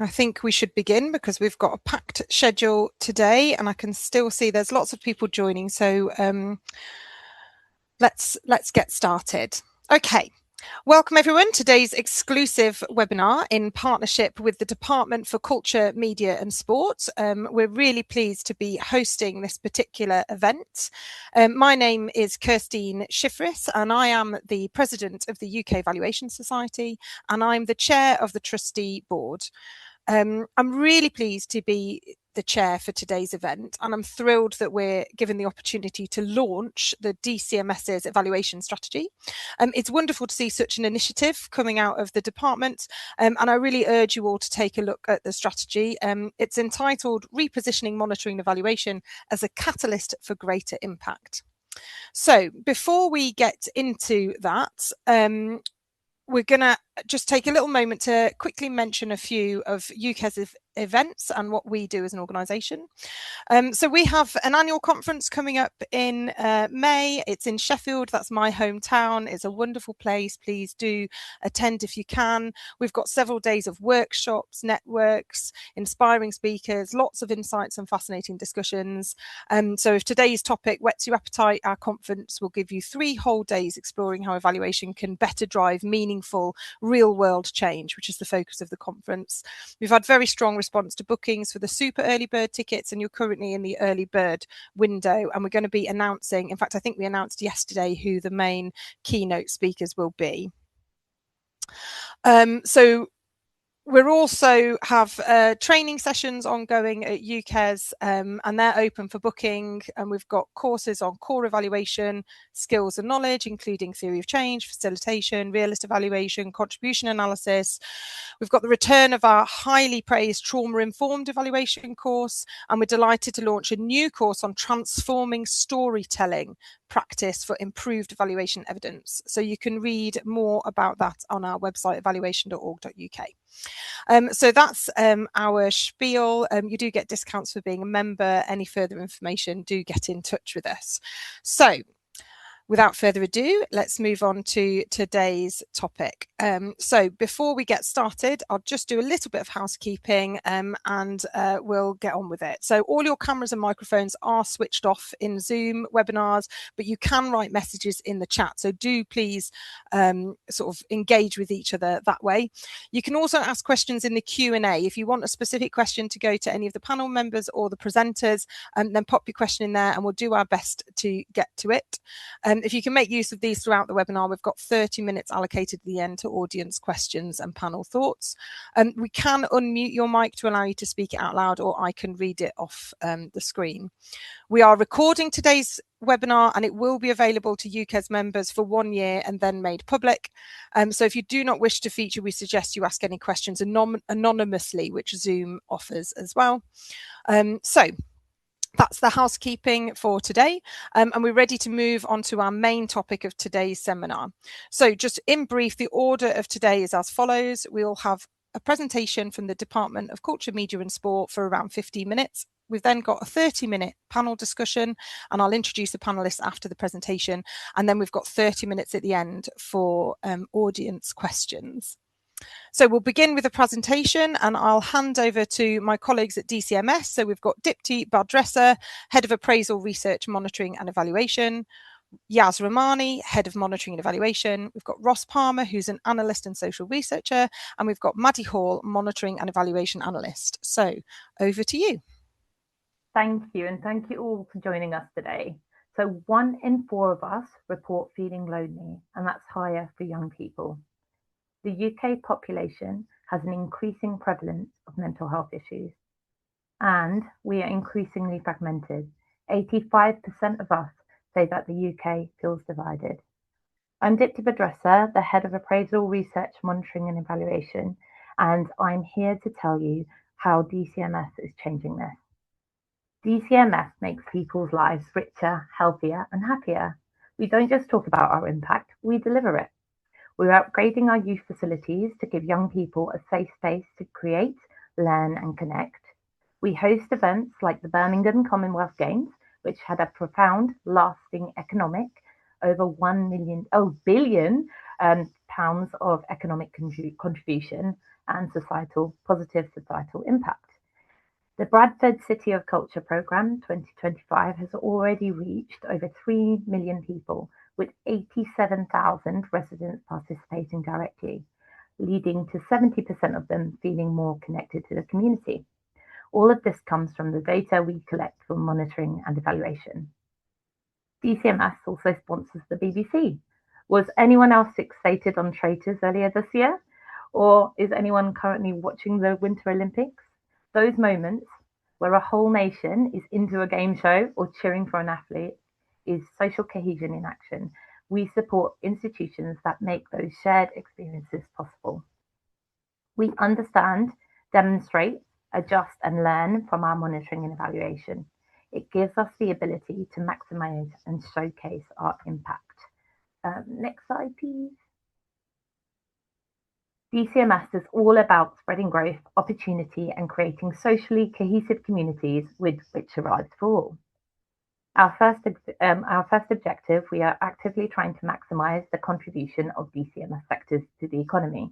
I think we should begin because we've got a packed schedule today, and I can still see there's lots of people joining. So let's get started. Okay. Welcome everyone to today's exclusive webinar in partnership with the Department for Culture, Media and Sport. We're really pleased to be hosting this particular event. My name is Kirstine Szifris and I am the President of the UK Evaluation Society and I'm the Chair of the Trustee Board. I'm really pleased to be the chair for today's event, and I'm thrilled that we're given the opportunity to launch the DCMS's evaluation strategy. It's wonderful to see such an initiative coming out of the department, and I really urge you all to take a look at the strategy. It's entitled Repositioning Monitoring and Evaluation as a Catalyst for Greater Impact. So before we get into that, we're going to just take a little moment to quickly mention a few of UK's events and what we do as an organisation. So we have an annual conference coming up in May. It's in Sheffield. That's my hometown. It's a wonderful place. Please do attend if you can. We've got several days of workshops, networks, inspiring speakers, lots of insights and fascinating discussions. So if today's topic whets your appetite, our conference will give you 3 whole days exploring how evaluation can better drive meaningful real world change, which is the focus of the conference. We've had very strong response to bookings for the super early bird tickets, and you're currently in the early bird window, and we're going to be announcing, in fact I think we announced yesterday who the main keynote speakers will be. So we're also have training sessions ongoing at UKES, and they're open for booking, and we've got courses on core evaluation, skills and knowledge, including theory of change, facilitation, realist evaluation, contribution analysis. We've got the return of our highly praised trauma-informed evaluation course, and we're delighted to launch a new course on transforming storytelling practice for improved evaluation evidence. So you can read more about that on our website, evaluation.org.uk. So that's our spiel. You do get discounts for being a member. Any further information, do get in touch with us. So without further ado, let's move on to today's topic. So before we get started, I'll just do a little bit of housekeeping and we'll get on with it. So all your cameras and microphones are switched off in Zoom webinars, but you can write messages in the chat. So do please sort of engage with each other that way. You can also ask questions in the Q&A. If you want a specific question to go to any of the panel members or the presenters, then pop your question in there and we'll do our best to get to it. If you can make use of these throughout the webinar, we've got 30 minutes allocated at the end to audience questions and panel thoughts. We can unmute your mic to allow you to speak it out loud, or I can read it off the screen. We are recording today's webinar and it will be available to UKES members for 1 year and then made public. So if you do not wish to feature, we suggest you ask any questions anonymously, which Zoom offers as well. So that's the housekeeping for today, and we're ready to move on to our main topic of today's seminar. So just in brief, the order of today is as follows. We'll have a presentation from the Department of Culture, Media and Sport for around 15 minutes. We've then got a 30-minute panel discussion, and I'll introduce the panelists after the presentation, and then we've got 30 minutes at the end for audience questions. So we'll begin with a presentation and I'll hand over to my colleagues at DCMS. So we've got Dipti Bardressa, Head of Appraisal Research, Monitoring and Evaluation, Yaz Rahmani, Head of Monitoring and Evaluation. We've got Ross Palmer, who's an analyst and social researcher, and we've got Maddie Hall, Monitoring and Evaluation Analyst. So over to you. Thank you, and thank you all for joining us today. So 1 in 4 of us report feeling lonely, and that's higher for young people. The UK population has an increasing prevalence of mental health issues, and we are increasingly fragmented. 85% of us say that the UK feels divided. I'm Dipti Bardressa, the Head of Appraisal Research, Monitoring and Evaluation, and I'm here to tell you how DCMS is changing this. DCMS makes people's lives richer, healthier and happier. We don't just talk about our impact, we deliver it. We're upgrading our youth facilities to give young people a safe space to create, learn and connect. We host events like the Birmingham Commonwealth Games, which had a profound, lasting economic, over $1 billion pounds of economic contribution and positive societal impact. The Bradford City of Culture Programme 2025 has already reached over 3 million people, with 87,000 residents participating directly, leading to 70% of them feeling more connected to the community. All of this comes from the data we collect from monitoring and evaluation. DCMS also sponsors the BBC. Was anyone else fixated on traitors earlier this year? Or is anyone currently watching the Winter Olympics? Those moments where a whole nation is into a game show or cheering for an athlete is social cohesion in action. We support institutions that make those shared experiences possible. We understand, demonstrate, adjust and learn from our monitoring and evaluation. It gives us the ability to maximize and showcase our impact. Next slide, please. DCMS is all about spreading growth, opportunity, and creating socially cohesive communities with which arrives for all. Our first objective, we are actively trying to maximize the contribution of DCMS sectors to the economy.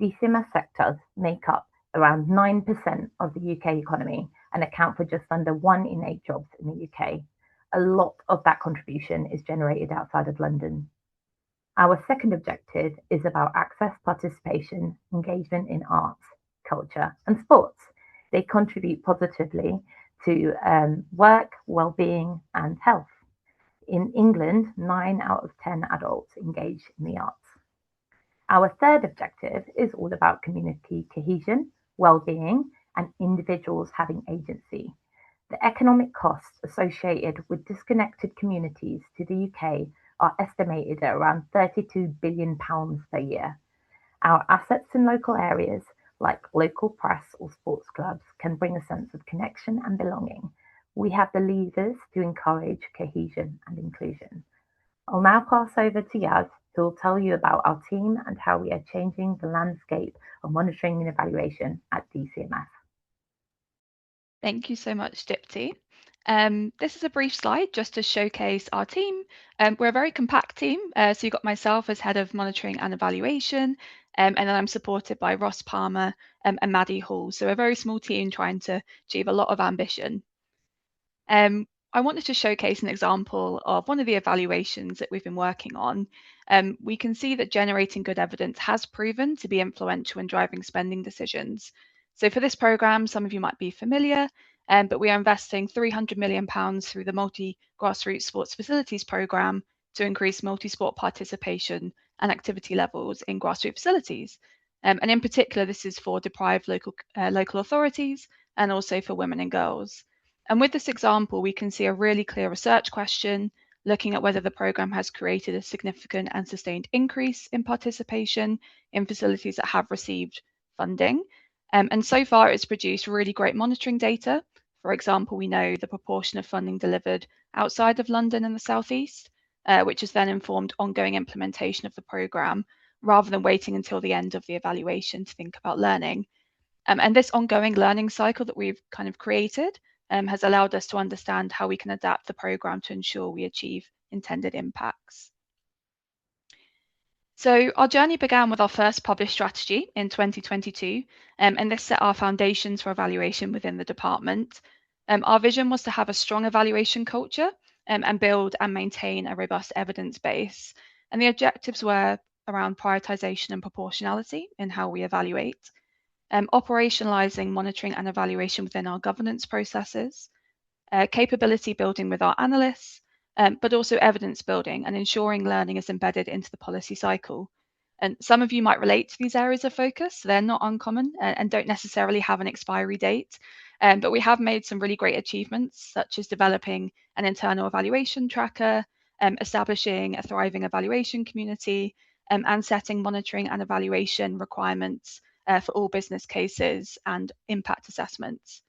DCMS sectors make up around 9% of the UK economy and account for just under 1 in 8 jobs in the UK. A lot of that contribution is generated outside of London. Our second objective is about access, participation, engagement in arts, culture, and sports. They contribute positively to work, well-being, and health. In England, 9 out of 10 adults engage in the arts. Our third objective is all about community cohesion, well-being, and individuals having agency. The economic costs associated with disconnected communities to the UK are estimated at around £32 billion per year. Our assets in local areas, like local press or sports clubs, can bring a sense of connection and belonging. We have the levers to encourage cohesion and inclusion. I'll now pass over to Yaz, who will tell you about our team and how we are changing the landscape of monitoring and evaluation at DCMS. Thank you so much, Dipti. This is a brief slide just to showcase our team. We're a very compact team. So you've got myself as head of monitoring and evaluation, and then I'm supported by Ross Palmer and Maddie Hall. So a very small team trying to achieve a lot of ambition. I wanted to showcase an example of one of the evaluations that we've been working on. We can see that generating good evidence has proven to be influential in driving spending decisions. So for this programme, some of you might be familiar, but we are investing £300 million through the Multi-Grassroots Sports Facilities Programme to increase multi-sport participation and activity levels in grassroots facilities. And in particular, this is for deprived local authorities and also for women and girls. And with this example, we can see a really clear research question looking at whether the programme has created a significant and sustained increase in participation in facilities that have received funding. And so far, it's produced really great monitoring data. For example, we know the proportion of funding delivered outside of London and the South East, which has then informed ongoing implementation of the programme, rather than waiting until the end of the evaluation to think about learning. And this ongoing learning cycle that we've kind of created has allowed us to understand how we can adapt the programme to ensure we achieve intended impacts. So our journey began with our first published strategy in 2022, and this set our foundations for evaluation within the department. Our vision was to have a strong evaluation culture and build and maintain a robust evidence base. And the objectives were around prioritisation and proportionality in how we evaluate, operationalising monitoring and evaluation within our governance processes, capability building with our analysts, but also evidence building and ensuring learning is embedded into the policy cycle. And some of you might relate to these areas of focus. So they're not uncommon and don't necessarily have an expiry date. But we have made some really great achievements, such as developing an internal evaluation tracker, establishing a thriving evaluation community, and setting monitoring and evaluation requirements for all business cases and impact assessments.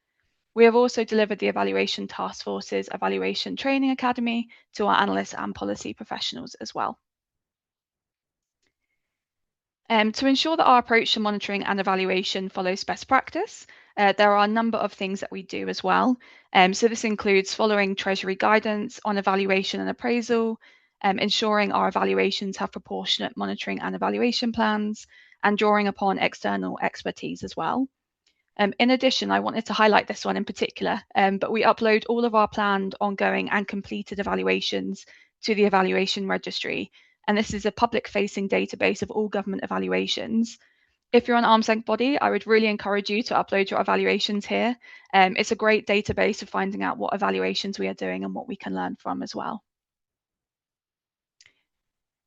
We have also delivered the Evaluation Task Force's Evaluation Training Academy to our analysts and policy professionals as well. To ensure that our approach to monitoring and evaluation follows best practice, there are a number of things that we do as well. So this includes following Treasury guidance on evaluation and appraisal, ensuring our evaluations have proportionate monitoring and evaluation plans, and drawing upon external expertise as well. In addition, I wanted to highlight this one in particular, but we upload all of our planned, ongoing and completed evaluations to the evaluation registry. And this is a public-facing database of all government evaluations. If you're an arm's length body, I would really encourage you to upload your evaluations here. It's a great database of finding out what evaluations we are doing and what we can learn from as well.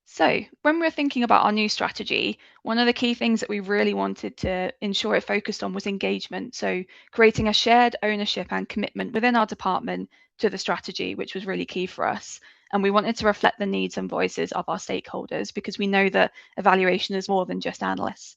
So when we're thinking about our new strategy, one of the key things that we really wanted to ensure it focused on was engagement. So creating a shared ownership and commitment within our department to the strategy, which was really key for us. And we wanted to reflect the needs and voices of our stakeholders, because we know that evaluation is more than just analysts.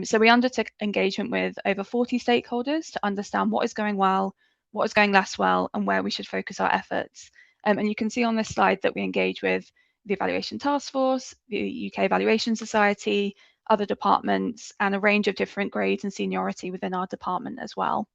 So we undertook engagement with over 40 stakeholders to understand what is going well, what is going less well, and where we should focus our efforts. And you can see on this slide that we engage with the Evaluation Task Force, the UK Evaluation Society, other departments, and a range of different grades and seniority within our department as well.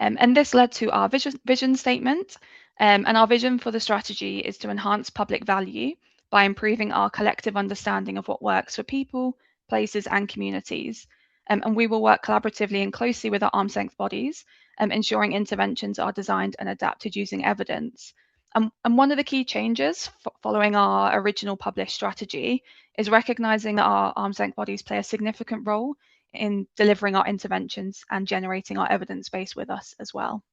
And this led to our vision statement. And our vision for the strategy is to enhance public value by improving our collective understanding of what works for people, places, and communities. And we will work collaboratively and closely with our arm's length bodies, ensuring interventions are designed and adapted using evidence. And one of the key changes following our original published strategy is recognising that our arm's length bodies play a significant role in delivering our interventions and generating our evidence base with us as well.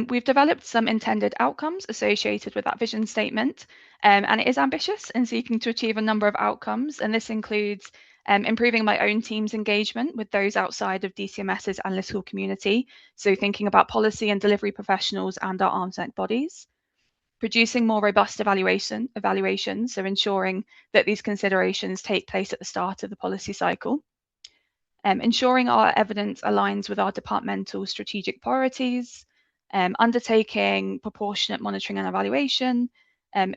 We've developed some intended outcomes associated with that vision statement, and it is ambitious in seeking to achieve a number of outcomes, and this includes improving my own team's engagement with those outside of DCMS's analytical community, so thinking about policy and delivery professionals and our arm's length bodies. Producing more robust evaluations, so ensuring that these considerations take place at the start of the policy cycle. Ensuring our evidence aligns with our departmental strategic priorities. Undertaking proportionate monitoring and evaluation,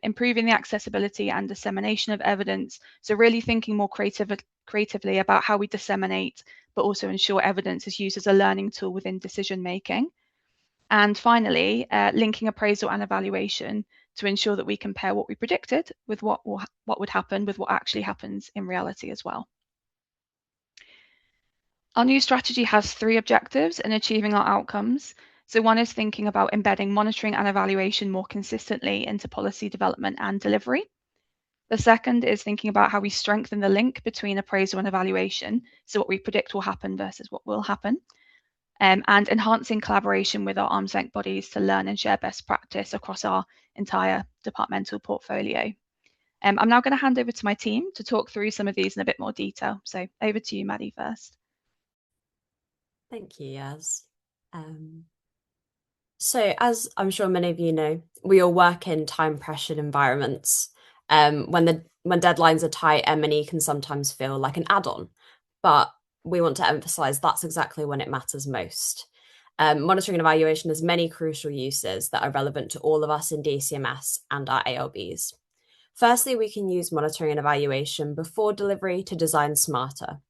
improving the accessibility and dissemination of evidence. So really thinking more creatively about how we disseminate, but also ensure evidence is used as a learning tool within decision making. And finally, linking appraisal and evaluation to ensure that we compare what we predicted with what would happen with what actually happens in reality as well. Our new strategy has 3 objectives in achieving our outcomes. So one is thinking about embedding monitoring and evaluation more consistently into policy development and delivery. The second is thinking about how we strengthen the link between appraisal and evaluation, so what we predict will happen versus what will happen, and enhancing collaboration with our arm's length bodies to learn and share best practice across our entire departmental portfolio. I'm now going to hand over to my team to talk through some of these in a bit more detail. So over to you, Maddie, first. Thank you, Yaz. So as I'm sure many of you know, we all work in time-pressured environments. When deadlines are tight, M&E can sometimes feel like an add-on, but we want to emphasise that's exactly when it matters most. Monitoring and evaluation has many crucial uses that are relevant to all of us in DCMS and our ALBs. Firstly, we can use monitoring and evaluation before delivery to design smarter.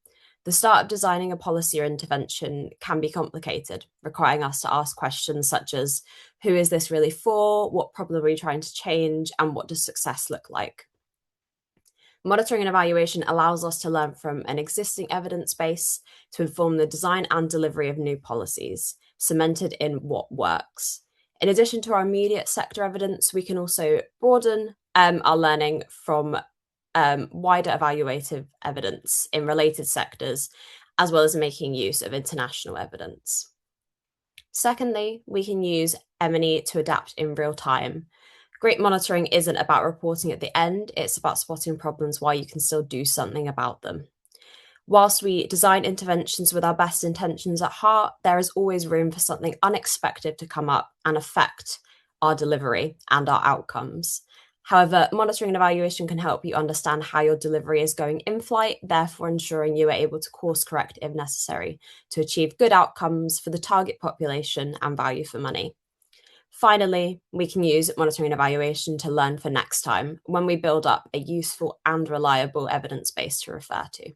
The start of designing a policy or intervention can be complicated, requiring us to ask questions such as, who is this really for? What problem are we trying to change? And what does success look like? Monitoring and evaluation allows us to learn from an existing evidence base to inform the design and delivery of new policies, cemented in what works. In addition to our immediate sector evidence, we can also broaden our learning from wider evaluative evidence in related sectors, as well as making use of international evidence. Secondly, we can use M&E to adapt in real time. Great monitoring isn't about reporting at the end, it's about spotting problems while you can still do something about them. Whilst we design interventions with our best intentions at heart, there is always room for something unexpected to come up and affect our delivery and our outcomes. However, monitoring and evaluation can help you understand how your delivery is going in flight, therefore ensuring you are able to course correct if necessary to achieve good outcomes for the target population and value for money. Finally, we can use monitoring and evaluation to learn for next time when we build up a useful and reliable evidence base to refer to.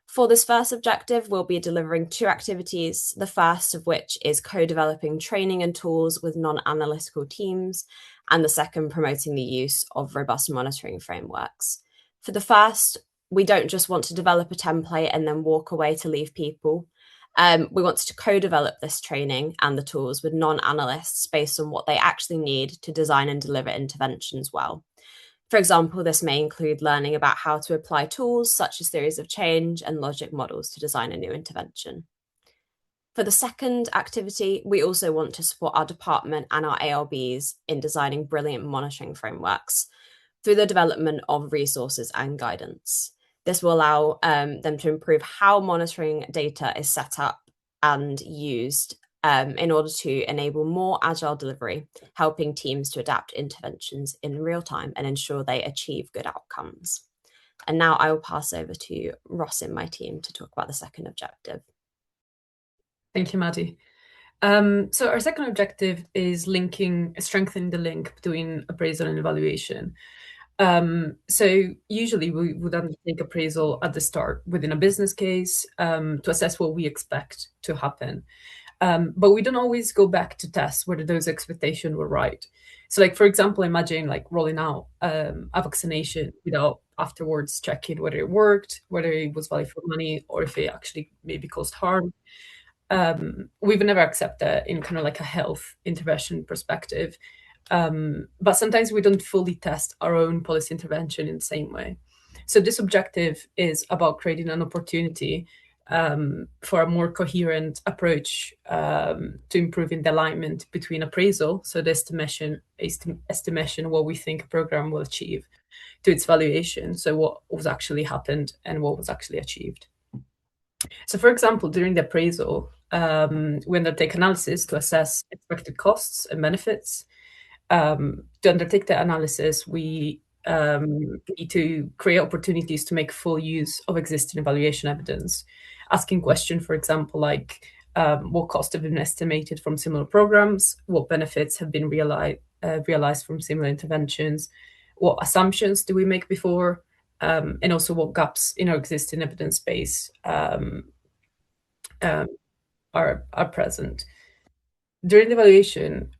For this first objective, we'll be delivering 2 activities, the first of which is co-developing training and tools with non-analytical teams, and the second promoting the use of robust monitoring frameworks. For the first, we don't just want to develop a template and then walk away to leave people. We want to co-develop this training and the tools with non-analysts based on what they actually need to design and deliver interventions well. For example, this may include learning about how to apply tools such as theories of change and logic models to design a new intervention. For the second activity, we also want to support our department and our ALBs in designing brilliant monitoring frameworks through the development of resources and guidance. This will allow them to improve how monitoring data is set up and used in order to enable more agile delivery, helping teams to adapt interventions in real time and ensure they achieve good outcomes. And now I will pass over to Ross in my team to talk about the second objective. Thank you, Maddie. So our second objective is strengthening the link between appraisal and evaluation. So usually we would undertake appraisal at the start within a business case to assess what we expect to happen. But we don't always go back to test whether those expectations were right. So like, for example, imagine like rolling out a vaccination without afterwards checking whether it worked, whether it was value for money, or if it actually maybe caused harm. We would never accept that in kind of like a health intervention perspective. But sometimes we don't fully test our own policy intervention in the same way. So this objective is about creating an opportunity for a more coherent approach to improving the alignment between appraisal, so the estimation what we think a program will achieve, to its valuation, so what was actually happened and what was actually achieved. So for example, during the appraisal, we undertake analysis to assess expected costs and benefits. To undertake the analysis, we need to create opportunities to make full use of existing evaluation evidence, asking questions, for example, like what costs have been estimated from similar programs, what benefits have been realized from similar interventions, what assumptions do we make before, and also what gaps in our existing evidence base are present. During the evaluation,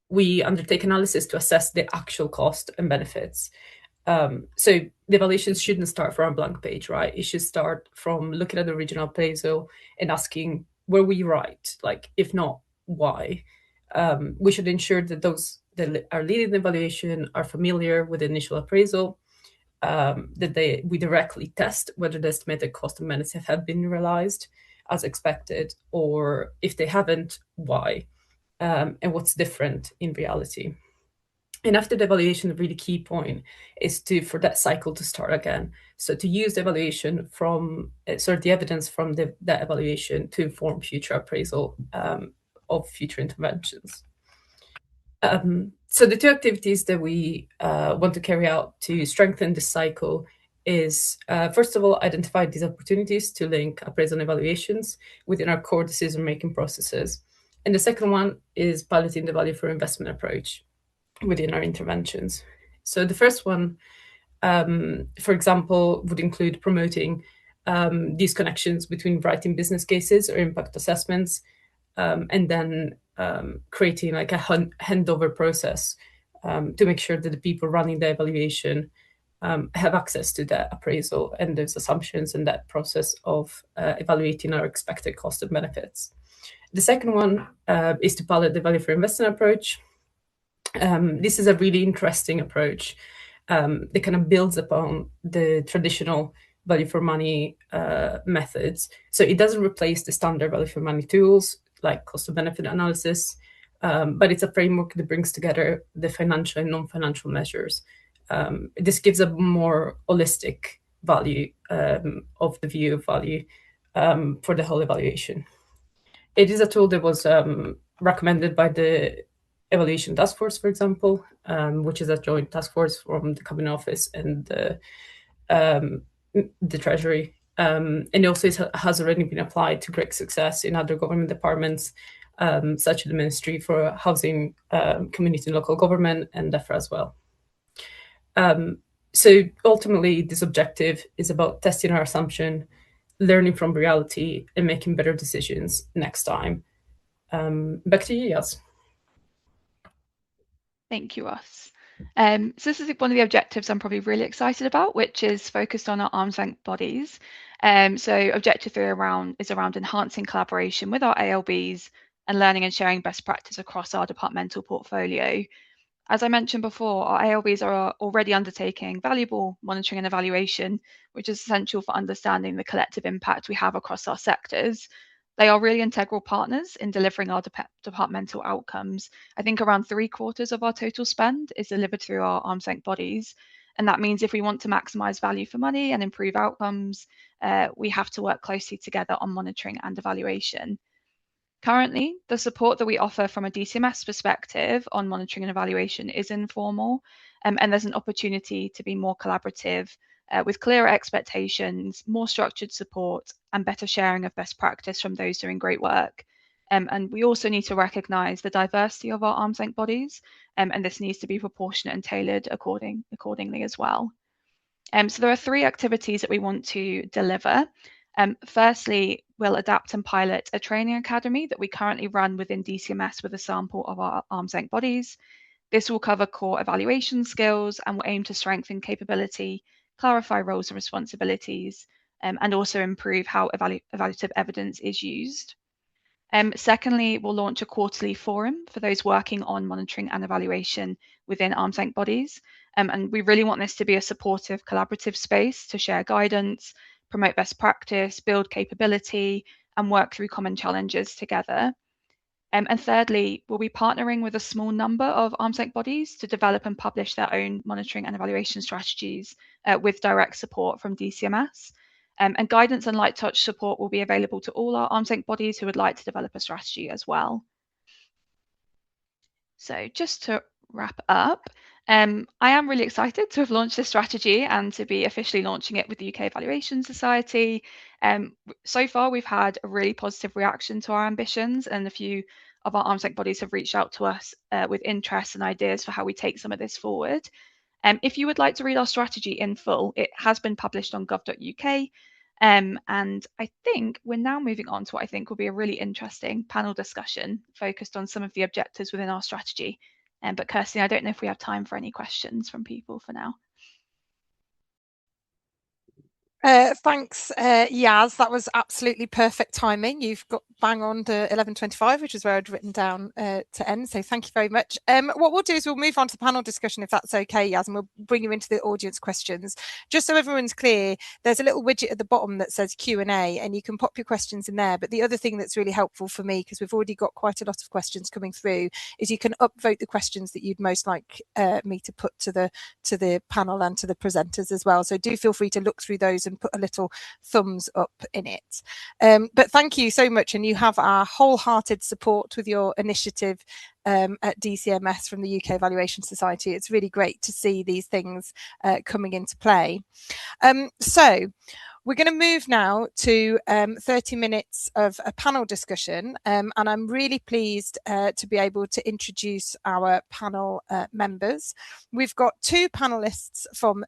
we undertake analysis to assess the actual cost and benefits. So the evaluations shouldn't start from a blank page, right? It should start from looking at the original appraisal and asking, were we right? Like, if not, why? We should ensure that those that are leading the evaluation are familiar with the initial appraisal, that we directly test whether the estimated cost and benefits have been realized as expected, or if they haven't, why? And what's different in reality. And after the evaluation, the really key point is for that cycle to start again. So to use the evaluation from, the evidence from that evaluation to inform future appraisal of future interventions. So the 2 activities that we want to carry out to strengthen this cycle is, first of all, identify these opportunities to link appraisal and evaluations within our core decision-making processes. And the second one is piloting the value for investment approach within our interventions. So the first one, for example, would include promoting these connections between writing business cases or impact assessments, and then creating like a handover process to make sure that the people running the evaluation have access to that appraisal and those assumptions and that process of evaluating our expected cost and benefits. The second one is to pilot the value for investment approach. This is a really interesting approach that kind of builds upon the traditional value for money methods. So it doesn't replace the standard value for money tools like cost of benefit analysis, but it's a framework that brings together the financial and non-financial measures. This gives a more holistic value of the view of value for the whole evaluation. It is a tool that was recommended by the Evaluation Task Force, for example, which is a joint task force from the Cabinet Office and the Treasury. And it also has already been applied to great success in other government departments, such as the Ministry for Housing, Community and Local Government, and DEFRA as well. So ultimately, this objective is about testing our assumption, learning from reality, and making better decisions next time. Back to you, Yas. Thank you, Ross. So this is one of the objectives I'm probably really excited about, which is focused on our arm's length bodies. So objective 3 is around enhancing collaboration with our ALBs and learning and sharing best practice across our departmental portfolio. As I mentioned before, our ALBs are already undertaking valuable monitoring and evaluation, which is essential for understanding the collective impact we have across our sectors. They are really integral partners in delivering our departmental outcomes. I think around 3/4 of our total spend is delivered through our arm's length bodies. And that means if we want to maximise value for money and improve outcomes, we have to work closely together on monitoring and evaluation. Currently, the support that we offer from a DCMS perspective on monitoring and evaluation is informal, and there's an opportunity to be more collaborative with clearer expectations, more structured support, and better sharing of best practice from those doing great work. And we also need to recognise the diversity of our arm's length bodies, and this needs to be proportionate and tailored accordingly as well. So there are 3 activities that we want to deliver. Firstly, we'll adapt and pilot a training academy that we currently run within DCMS with a sample of our arm's length bodies. This will cover core evaluation skills and will aim to strengthen capability, clarify roles and responsibilities, and also improve how evaluative evidence is used. Secondly, we'll launch a quarterly forum for those working on monitoring and evaluation within arm's length bodies. And we really want this to be a supportive, collaborative space to share guidance, promote best practice, build capability, and work through common challenges together. And thirdly, we'll be partnering with a small number of arm's length bodies to develop and publish their own monitoring and evaluation strategies with direct support from DCMS. And guidance and light touch support will be available to all our arm's length bodies who would like to develop a strategy as well. So just to wrap up, I am really excited to have launched this strategy and to be officially launching it with the UK Evaluation Society. So far, we've had a really positive reaction to our ambitions, and a few of our arm's length bodies have reached out to us with interest and ideas for how we take some of this forward. If you would like to read our strategy in full, it has been published on gov.uk. And I think we're now moving on to what I think will be a really interesting panel discussion focused on some of the objectives within our strategy. But Kirstine, I don't know if we have time for any questions from people for now. Thanks, Yas. That was absolutely perfect timing. You've got bang on to 11:25, which is where I'd written down to end. So thank you very much. What we'll do is we'll move on to the panel discussion, if that's okay, Yas, and we'll bring you into the audience questions. Just so everyone's clear, there's a little widget at the bottom that says Q&A, and you can pop your questions in there. But the other thing that's really helpful for me, because we've already got quite a lot of questions coming through, is you can upvote the questions that you'd most like me to put to the panel and to the presenters as well. So do feel free to look through those and put a little thumbs up in it. But thank you so much, and you have our wholehearted support with your initiative at DCMS from the UK Evaluation Society. It's really great to see these things coming into play. So we're going to move now to 30 minutes of a panel discussion, and I'm really pleased to be able to introduce our panel members. We've got 2 panelists from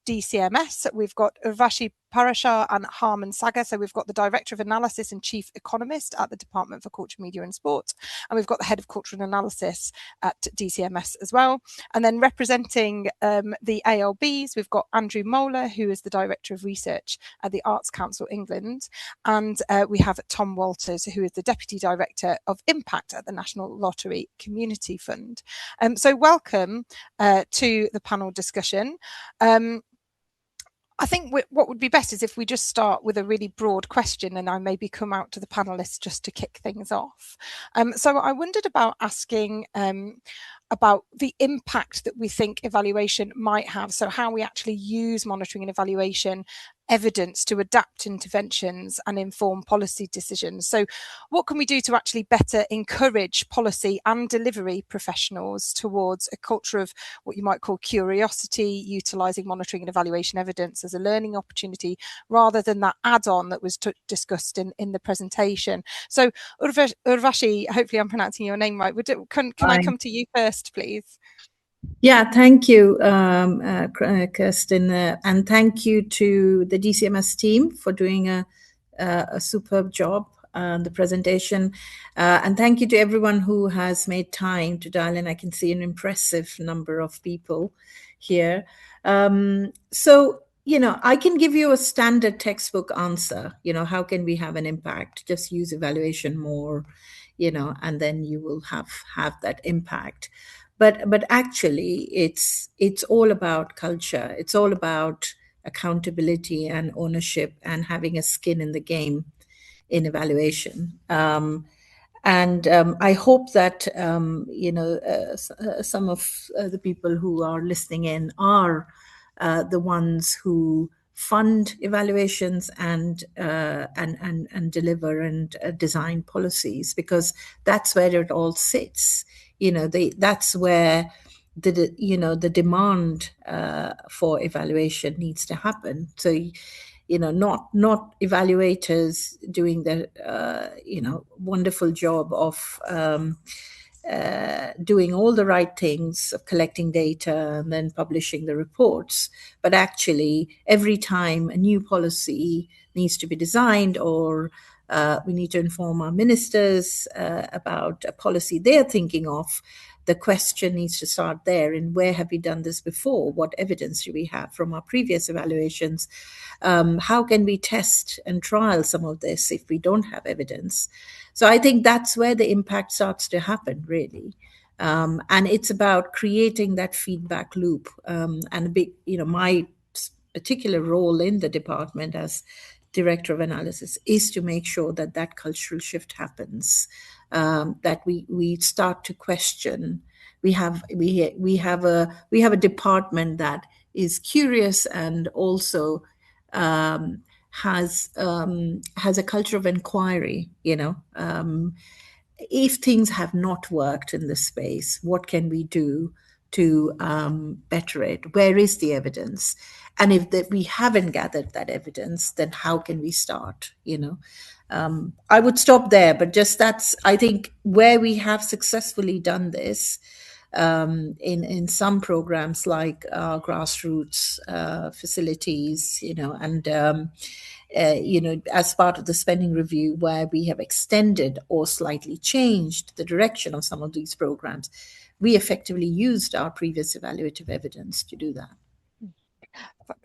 DCMS. We've got Urvashi Parashar and Harman Sagar. So we've got the Director of Analysis and Chief Economist at the Department for Culture, Media and Sport. And we've got the Head of Cultural Analysis at DCMS as well. And then representing the ALBs, we've got Andrew Moeller, who is the Director of Research at the Arts Council England. And we have Tom Walters, who is the Deputy Director of Impact at the National Lottery Community Fund. So welcome to the panel discussion. I think what would be best is if we just start with a really broad question, and I maybe come out to the panelists just to kick things off. So I wondered about asking about the impact that we think evaluation might have. So how we actually use monitoring and evaluation evidence to adapt interventions and inform policy decisions. So what can we do to actually better encourage policy and delivery professionals towards a culture of what you might call curiosity, utilising monitoring and evaluation evidence as a learning opportunity, rather than that add-on that was discussed in the presentation? So Urvashi, hopefully I'm pronouncing your name right. Can I come to you first, please? Yeah, thank you, Kirstine, and thank you to the DCMS team for doing a superb job on the presentation. And thank you to everyone who has made time to dial in. I can see an impressive number of people here. So, I can give you a standard textbook answer. How can we have an impact? Just use evaluation more, and then you will have that impact. But actually, it's all about culture. It's all about accountability and ownership and having a skin in the game in evaluation. And I hope that some of the people who are listening in are the ones who fund evaluations and deliver and design policies, because that's where it all sits. That's where the demand for evaluation needs to happen. So not evaluators doing the wonderful job of doing all the right things, of collecting data and then publishing the reports, but actually every time a new policy needs to be designed, or we need to inform our ministers about a policy they're thinking of, the question needs to start there. And where have we done this before? What evidence do we have from our previous evaluations? How can we test and trial some of this if we don't have evidence? So I think that's where the impact starts to happen, really. And it's about creating that feedback loop. And a big, my particular role in the department as director of analysis is to make sure that that cultural shift happens, that we start to question. We have a department that is curious and also has a culture of inquiry. If things have not worked in this space, what can we do to better it? Where is the evidence? And if we haven't gathered that evidence, then how can we start? I would stop there, but just that's, I think, where we have successfully done this in some programs like grassroots facilities, and as part of the spending review, where we have extended or slightly changed the direction of some of these programs, we effectively used our previous evaluative evidence to do that.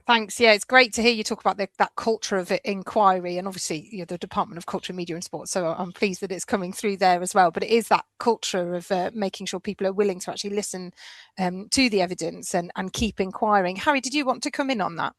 Thanks. Yeah, it's great to hear you talk about that culture of inquiry, and obviously the Department of Culture, Media and Sport. So I'm pleased that it's coming through there as well. But it is that culture of making sure people are willing to actually listen to the evidence and keep inquiring. Harry, did you want to come in on that?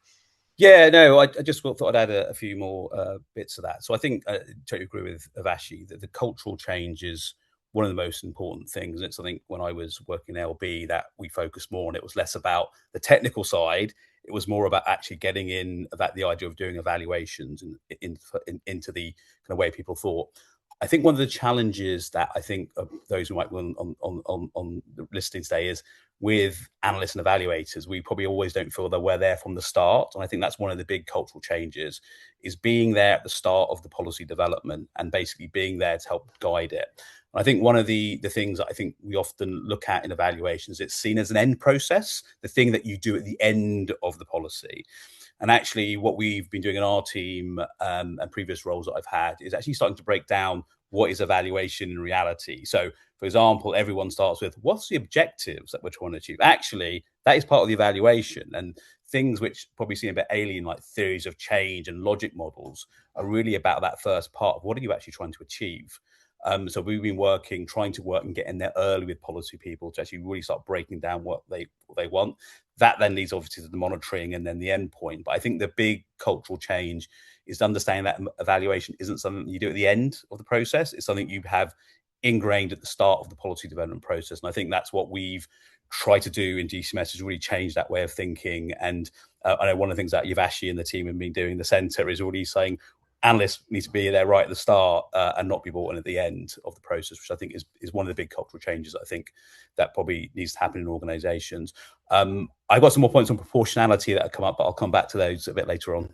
Yeah, no, I just thought I'd add a few more bits to that. So I think I totally agree with Avashi that the cultural change is one of the most important things. And it's, I think, when I was working in ALB that we focused more on. It was less about the technical side. It was more about actually getting in about the idea of doing evaluations and into the kind of way people thought. I think one of the challenges that I think of those who might be on the listening today is with analysts and evaluators, we probably always don't feel that we're there from the start. And I think that's one of the big cultural changes, is being there at the start of the policy development and basically being there to help guide it. And I think one of the things that I think we often look at in evaluations, it's seen as an end process, the thing that you do at the end of the policy. And actually what we've been doing in our team and previous roles that I've had is actually starting to break down what is evaluation in reality. So, for example, everyone starts with, what's the objectives that we're trying to achieve? Actually, that is part of the evaluation. And things which probably seem a bit alien, like theories of change and logic models, are really about that first part of what are you actually trying to achieve? So we've been trying to work and get in there early with policy people to actually really start breaking down what they want. That then leads obviously to the monitoring and then the end point. But I think the big cultural change is understanding that evaluation isn't something you do at the end of the process. It's something you have ingrained at the start of the policy development process. And I think that's what we've tried to do in DCMS, is really change that way of thinking. And I know one of the things that Yavashi and the team have been doing in the centre is already saying analysts need to be there right at the start and not be brought in at the end of the process, which I think is one of the big cultural changes I think that probably needs to happen in organisations. I've got some more points on proportionality that have come up, but I'll come back to those a bit later on.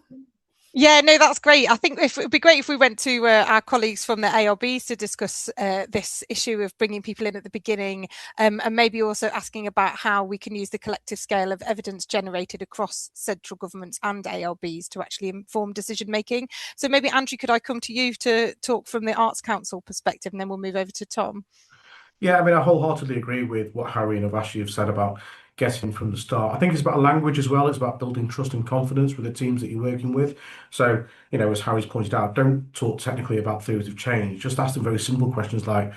Yeah, no, that's great. I think it would be great if we went to our colleagues from the ALBs to discuss this issue of bringing people in at the beginning, and maybe also asking about how we can use the collective scale of evidence generated across central governments and ALBs to actually inform decision making. So maybe, Andrew, could I come to you to talk from the Arts Council perspective, and then we'll move over to Tom? Yeah, I mean, I wholeheartedly agree with what Harry and Avashi have said about getting from the start. I think it's about language as well. It's about building trust and confidence with the teams that you're working with. So, as Harry's pointed out, don't talk technically about theories of change. Just ask them very simple questions like,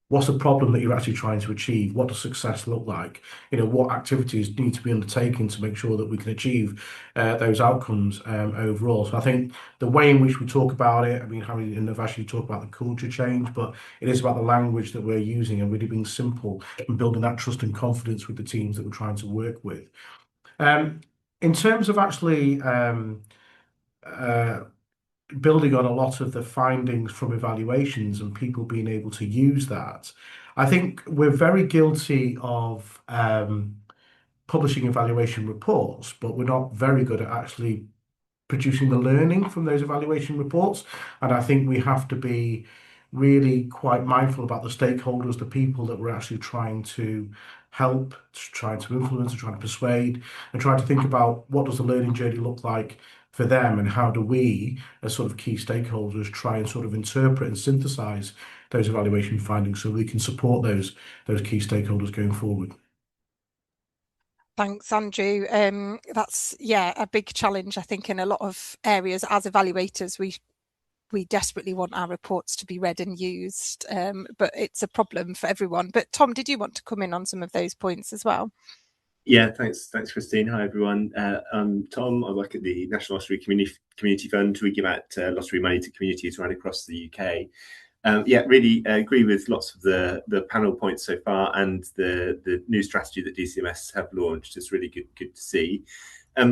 what's the problem that you're actually trying to achieve? What does success look like? What activities need to be undertaken to make sure that we can achieve those outcomes overall? So I think the way in which we talk about it, I mean, Harry and Avashi talk about the culture change, but it is about the language that we're using and really being simple and building that trust and confidence with the teams that we're trying to work with. In terms of actually building on a lot of the findings from evaluations and people being able to use that, I think we're very guilty of publishing evaluation reports, but we're not very good at actually producing the learning from those evaluation reports. And I think we have to be really quite mindful about the stakeholders, the people that we're actually trying to help, trying to influence, trying to persuade, and trying to think about what does the learning journey look like for them, and how do we, as sort of key stakeholders, try and sort of interpret and synthesize those evaluation findings so we can support those key stakeholders going forward. Thanks, Andrew. That's a big challenge, I think, in a lot of areas. As evaluators, we desperately want our reports to be read and used, but it's a problem for everyone. But Tom, did you want to come in on some of those points as well? Yeah, thanks, Kirstine. Hi, everyone. I'm Tom. I work at the National Lottery Community Fund. We give out lottery money to communities right across the UK. Really agree with lots of the panel points so far, and the new strategy that DCMS have launched is really good to see.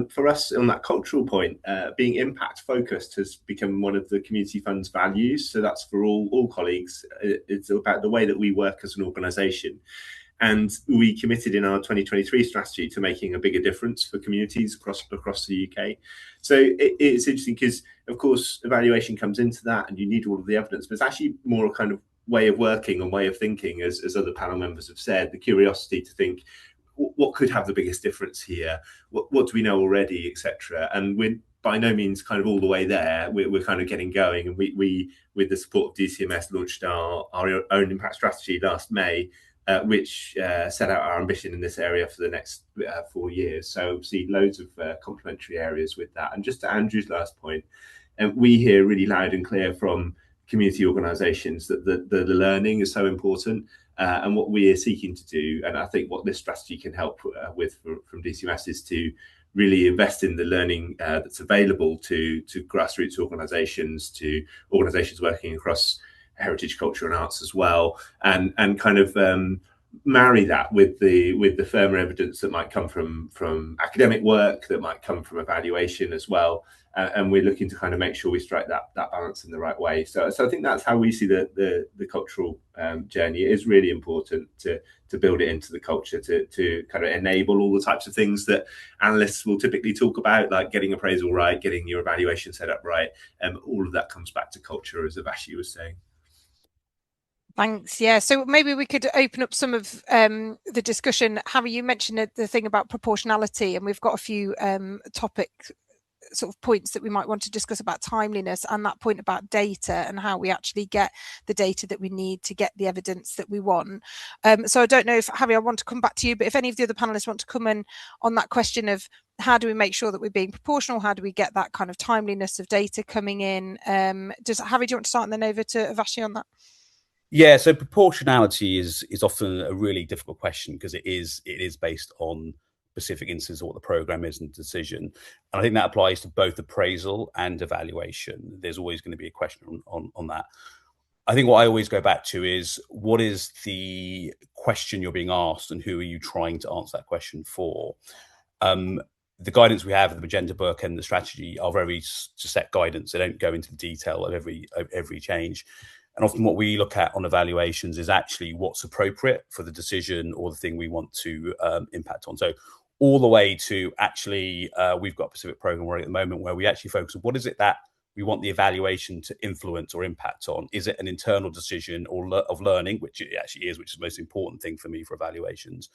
For us, on that cultural point, being impact focused has become one of the community fund's values. So that's for all colleagues. It's about the way that we work as an organisation. And we committed in our 2023 strategy to making a bigger difference for communities across the UK. So it's interesting because, of course, evaluation comes into that and you need all of the evidence, but it's actually more a kind of way of working and way of thinking, as other panel members have said, the curiosity to think, what could have the biggest difference here? What do we know already, etc. And we're by no means kind of all the way there. We're kind of getting going. And we with the support of DCMS, launched our own impact strategy last May, which set out our ambition in this area for the next 4 years. So see loads of complementary areas with that. And just to Andrew's last point, we hear really loud and clear from community organisations that the learning is so important. And what we are seeking to do, and I think what this strategy can help with from DCMS, is to really invest in the learning that's available to grassroots organisations, to organisations working across heritage, culture and arts as well, and kind of marry that with the firmer evidence that might come from academic work, that might come from evaluation as well. And we're looking to kind of make sure we strike that balance in the right way. So I think that's how we see the cultural journey. It is really important to build it into the culture, to kind of enable all the types of things that analysts will typically talk about, like getting appraisal right, getting your evaluation set up right. All of that comes back to culture, as Avashi was saying. Thanks. Yeah, so maybe we could open up some of the discussion. Harry, you mentioned the thing about proportionality, and we've got a few topic sort of points that we might want to discuss about timeliness, and that point about data and how we actually get the data that we need to get the evidence that we want. So I don't know if, Harry, I want to come back to you, but if any of the other panelists want to come in on that question of how do we make sure that we're being proportional? How do we get that kind of timeliness of data coming in? Harry, do you want to start and then over to Avashi on that? Yeah, so proportionality is often a really difficult question because it is based on specific instances of what the program is and decision. And I think that applies to both appraisal and evaluation. There's always going to be a question on that. I think what I always go back to is, what is the question you're being asked and who are you trying to answer that question for? The guidance we have in the Magenta book and the strategy are very set guidance. They don't go into the detail of every change. And often what we look at on evaluations is actually what's appropriate for the decision or the thing we want to impact on. So all the way to actually, we've got a specific program running at the moment where we actually focus on what is it that we want the evaluation to influence or impact on. Is it an internal decision or of learning, which it actually is, which is the most important thing for me for evaluations?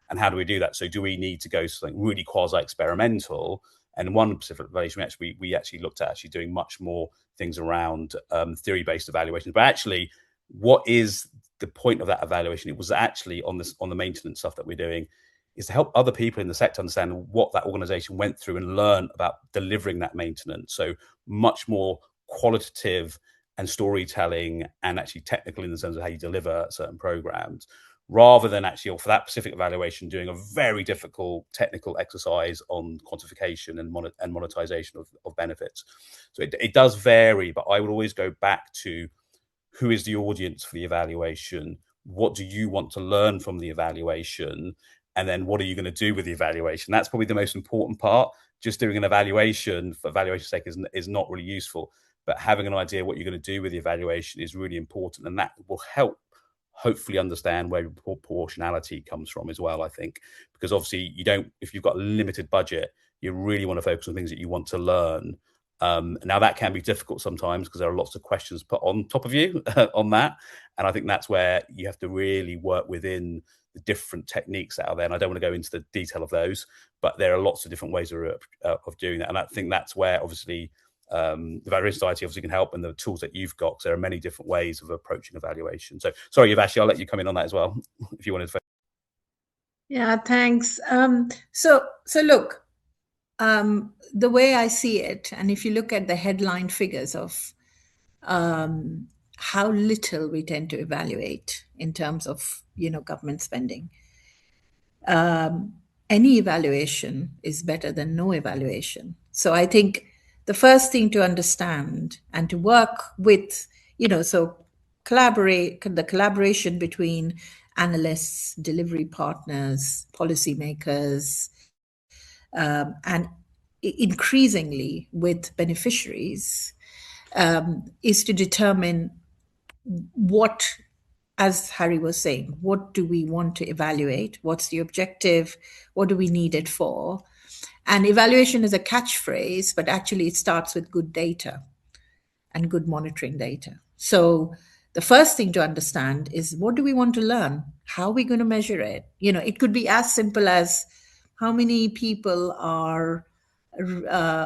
And how do we do that? So do we need to go to something really quasi-experimental? And one specific evaluation we actually looked at actually doing much more things around theory-based evaluations. But actually, what is the point of that evaluation? It was actually on the maintenance stuff that we're doing, is to help other people in the sector understand what that organization went through and learn about delivering that maintenance. So much more qualitative and storytelling and actually technical in the sense of how you deliver certain programs, rather than actually, or for that specific evaluation, doing a very difficult technical exercise on quantification and monetization of benefits. So it does vary, but I would always go back to who is the audience for the evaluation? What do you want to learn from the evaluation? And then what are you going to do with the evaluation? That's probably the most important part. Just doing an evaluation for evaluation's sake is not really useful, but having an idea what you're going to do with the evaluation is really important. And that will help hopefully understand where proportionality comes from as well, I think, because obviously if you've got a limited budget, you really want to focus on things that you want to learn. Now that can be difficult sometimes because there are lots of questions put on top of you on that. And I think that's where you have to really work within the different techniques out there. And I don't want to go into the detail of those, but there are lots of different ways of doing that. And I think that's where obviously the Evaluation Society obviously can help, and the tools that you've got, because there are many different ways of approaching evaluation. So sorry, Uvashni, I'll let you come in on that as well, if you wanted to. Yeah, thanks. So look, the way I see it, and if you look at the headline figures of how little we tend to evaluate in terms of, government spending, any evaluation is better than no evaluation. So I think the first thing to understand and to work with, the collaboration between analysts, delivery partners, policymakers, and increasingly with beneficiaries, is to determine what, as Harry was saying, what do we want to evaluate? What's the objective? What do we need it for? And evaluation is a catchphrase, but actually it starts with good data and good monitoring data. So the first thing to understand is, what do we want to learn? How are we going to measure it? It could be as simple as how many people are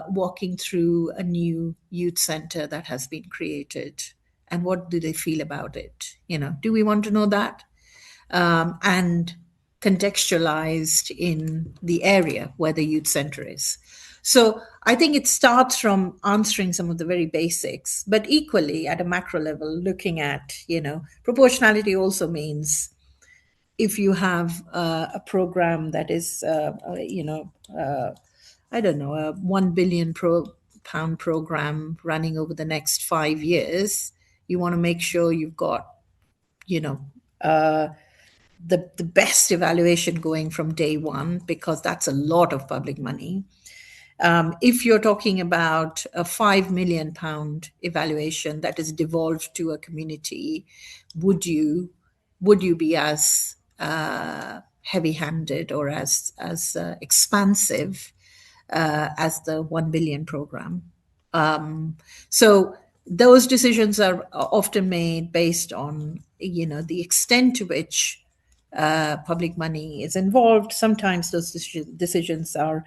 walking through a new youth center that has been created, and what do they feel about it? Do we want to know that? And contextualized in the area where the youth center is. So I think it starts from answering some of the very basics, but equally at a macro level, looking at, proportionality also means if you have a program that is, a £1 billion pound program running over the next 5 years, you want to make sure you've got, the best evaluation going from day one, because that's a lot of public money. If you're talking about a £5 million evaluation that is devolved to a community, would you be as heavy-handed or as expansive as the 1 billion program? So those decisions are often made based on, the extent to which public money is involved. Sometimes those decisions are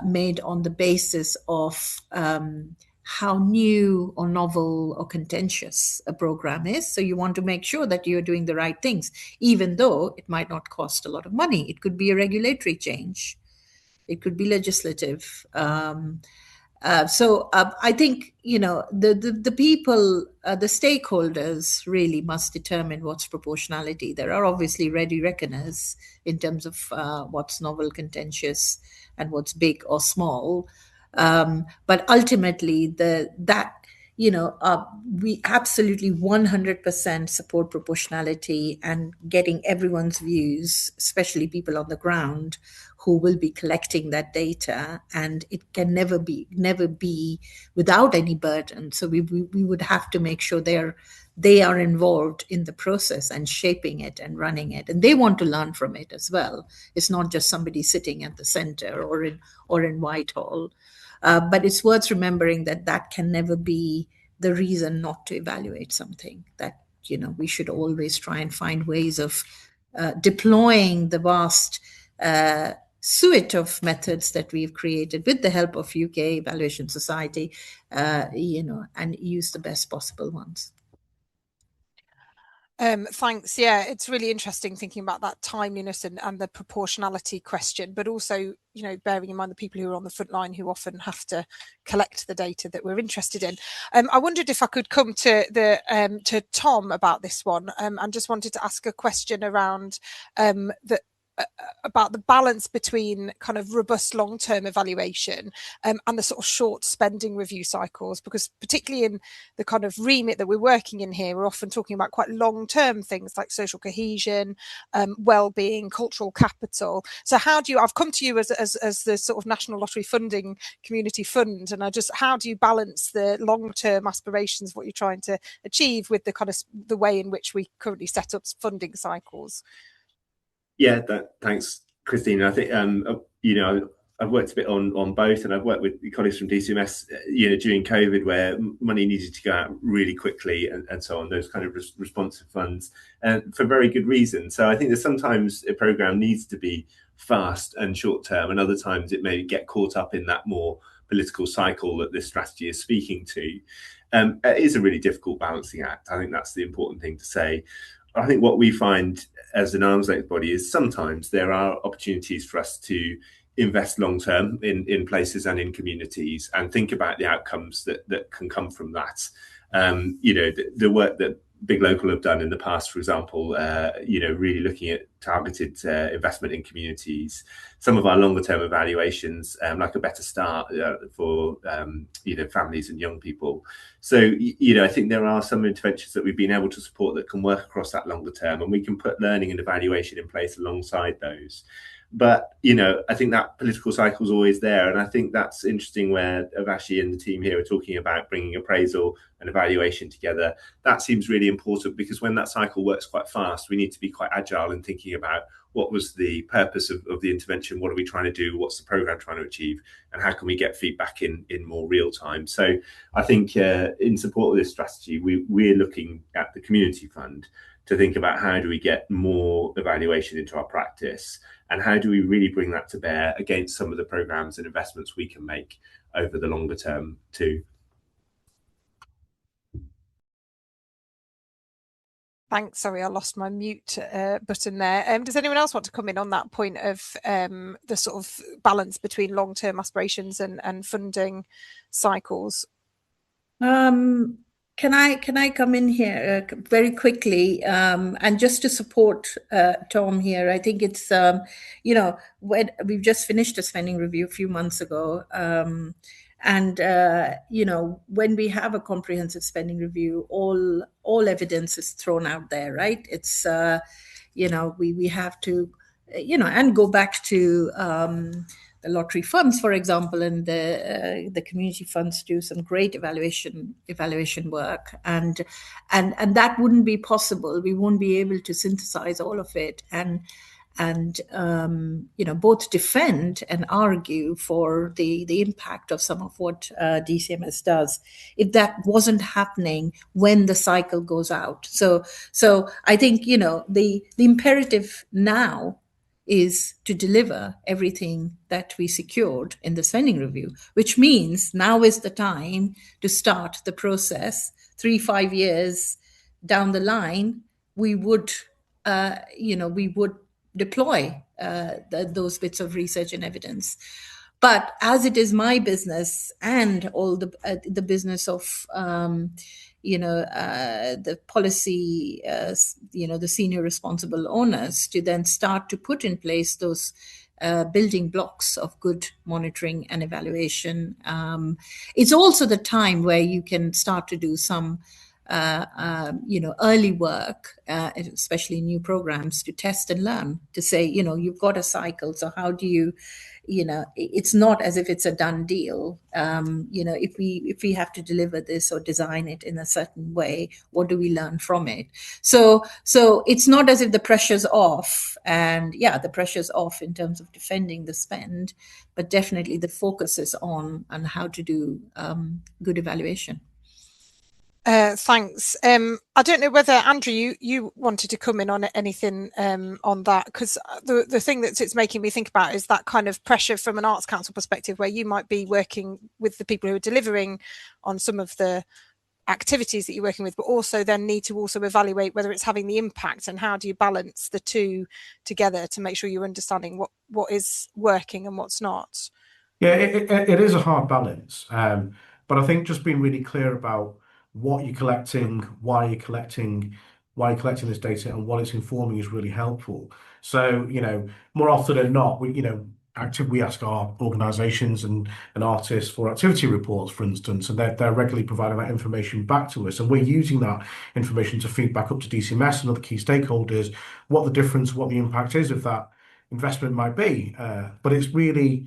made on the basis of how new or novel or contentious a program is. So you want to make sure that you're doing the right things, even though it might not cost a lot of money. It could be a regulatory change. It could be legislative. So I think, the people, the stakeholders really must determine what's proportionality. There are obviously ready reckoners in terms of what's novel, contentious, and what's big or small. But ultimately, that we absolutely 100% support proportionality and getting everyone's views, especially people on the ground who will be collecting that data, and it can never be without any burden. So we would have to make sure they are involved in the process and shaping it and running it, and they want to learn from it as well. It's not just somebody sitting at the center or in Whitehall. But it's worth remembering that can never be the reason not to evaluate something. That, we should always try and find ways of deploying the vast suite of methods that we've created with the help of UK Evaluation Society, and use the best possible ones. Thanks. Yeah, it's really interesting thinking about that timeliness and the proportionality question, but also, bearing in mind the people who are on the front line who often have to collect the data that we're interested in. I wondered if I could come to Tom about this one, and just wanted to ask a question around about the balance between kind of robust long-term evaluation and the sort of short spending review cycles, because particularly in the kind of remit that we're working in here, we're often talking about quite long-term things like social cohesion, well-being, cultural capital. So I've come to you as the sort of National Lottery Funding Community Fund, and how do you balance the long-term aspirations of what you're trying to achieve with the kind of the way in which we currently set up funding cycles? Yeah, thanks, Kirstine. I think I've worked a bit on both, and I've worked with colleagues from DCMS, during COVID, where money needed to go out really quickly and so on. Those kind of responsive funds, and for very good reason. So I think that sometimes a program needs to be fast and short term, and other times it may get caught up in that more political cycle that this strategy is speaking to. It is a really difficult balancing act. I think that's the important thing to say. I think what we find as an arm's length body is sometimes there are opportunities for us to invest long term in places and in communities, and think about the outcomes that can come from that. The work that Big Local have done in the past, for example, really looking at targeted investment in communities. Some of our longer term evaluations, like a Better Start for families and young people. So I think there are some interventions that we've been able to support that can work across that longer term, and we can put learning and evaluation in place alongside those. But I think that political cycle is always there, and I think that's interesting where Avashi and the team here are talking about bringing appraisal and evaluation together. That seems really important, because when that cycle works quite fast, we need to be quite agile in thinking about what was the purpose of the intervention, what are we trying to do, what's the program trying to achieve, and how can we get feedback in more real time. So I think in support of this strategy, we're looking at the community fund to think about how do we get more evaluation into our practice, and how do we really bring that to bear against some of the programs and investments we can make over the longer term too. Thanks. Sorry, I lost my mute button there. Does anyone else want to come in on that point of the sort of balance between long-term aspirations and funding cycles? Can I come in here very quickly, and just to support Tom here? I think it's when we've just finished a spending review a few months ago, and when we have a comprehensive spending review, all evidence is thrown out there, right? It's we have to and go back to the lottery funds, for example, and the community funds do some great evaluation work, and that wouldn't be possible. We won't be able to synthesize all of it and both defend and argue for the impact of some of what DCMS does if that wasn't happening when the cycle goes out. So I think the imperative now is to deliver everything that we secured in the spending review, which means now is the time to start the process. 3-5 years down the line, we would deploy those bits of research and evidence. But as it is my business and all the business of the policy, the senior responsible owners, to then start to put in place those building blocks of good monitoring and evaluation. It's also the time where you can start to do some early work, especially new programs, to test and learn, to say, you've got a cycle, so how do you, it's not as if it's a done deal. If we have to deliver this or design it in a certain way, what do we learn from it? So it's not as if the pressure's off, and the pressure's off in terms of defending the spend, but definitely the focus is on how to do good evaluation. Thanks. I don't know whether, Andrew, you wanted to come in on anything on that, because the thing that it's making me think about is that kind of pressure from an Arts Council perspective, where you might be working with the people who are delivering on some of the activities that you're working with, but also then need to also evaluate whether it's having the impact, and how do you balance the two together to make sure you're understanding what is working and what's not. Yeah, it is a hard balance, but I think just being really clear about what you're collecting, why you're collecting this data, and what it's informing is really helpful. So, more often than not, we ask our organisations and artists for activity reports, for instance, and they're regularly providing that information back to us, and we're using that information to feed back up to DCMS and other key stakeholders what the impact is of that investment might be. But it's really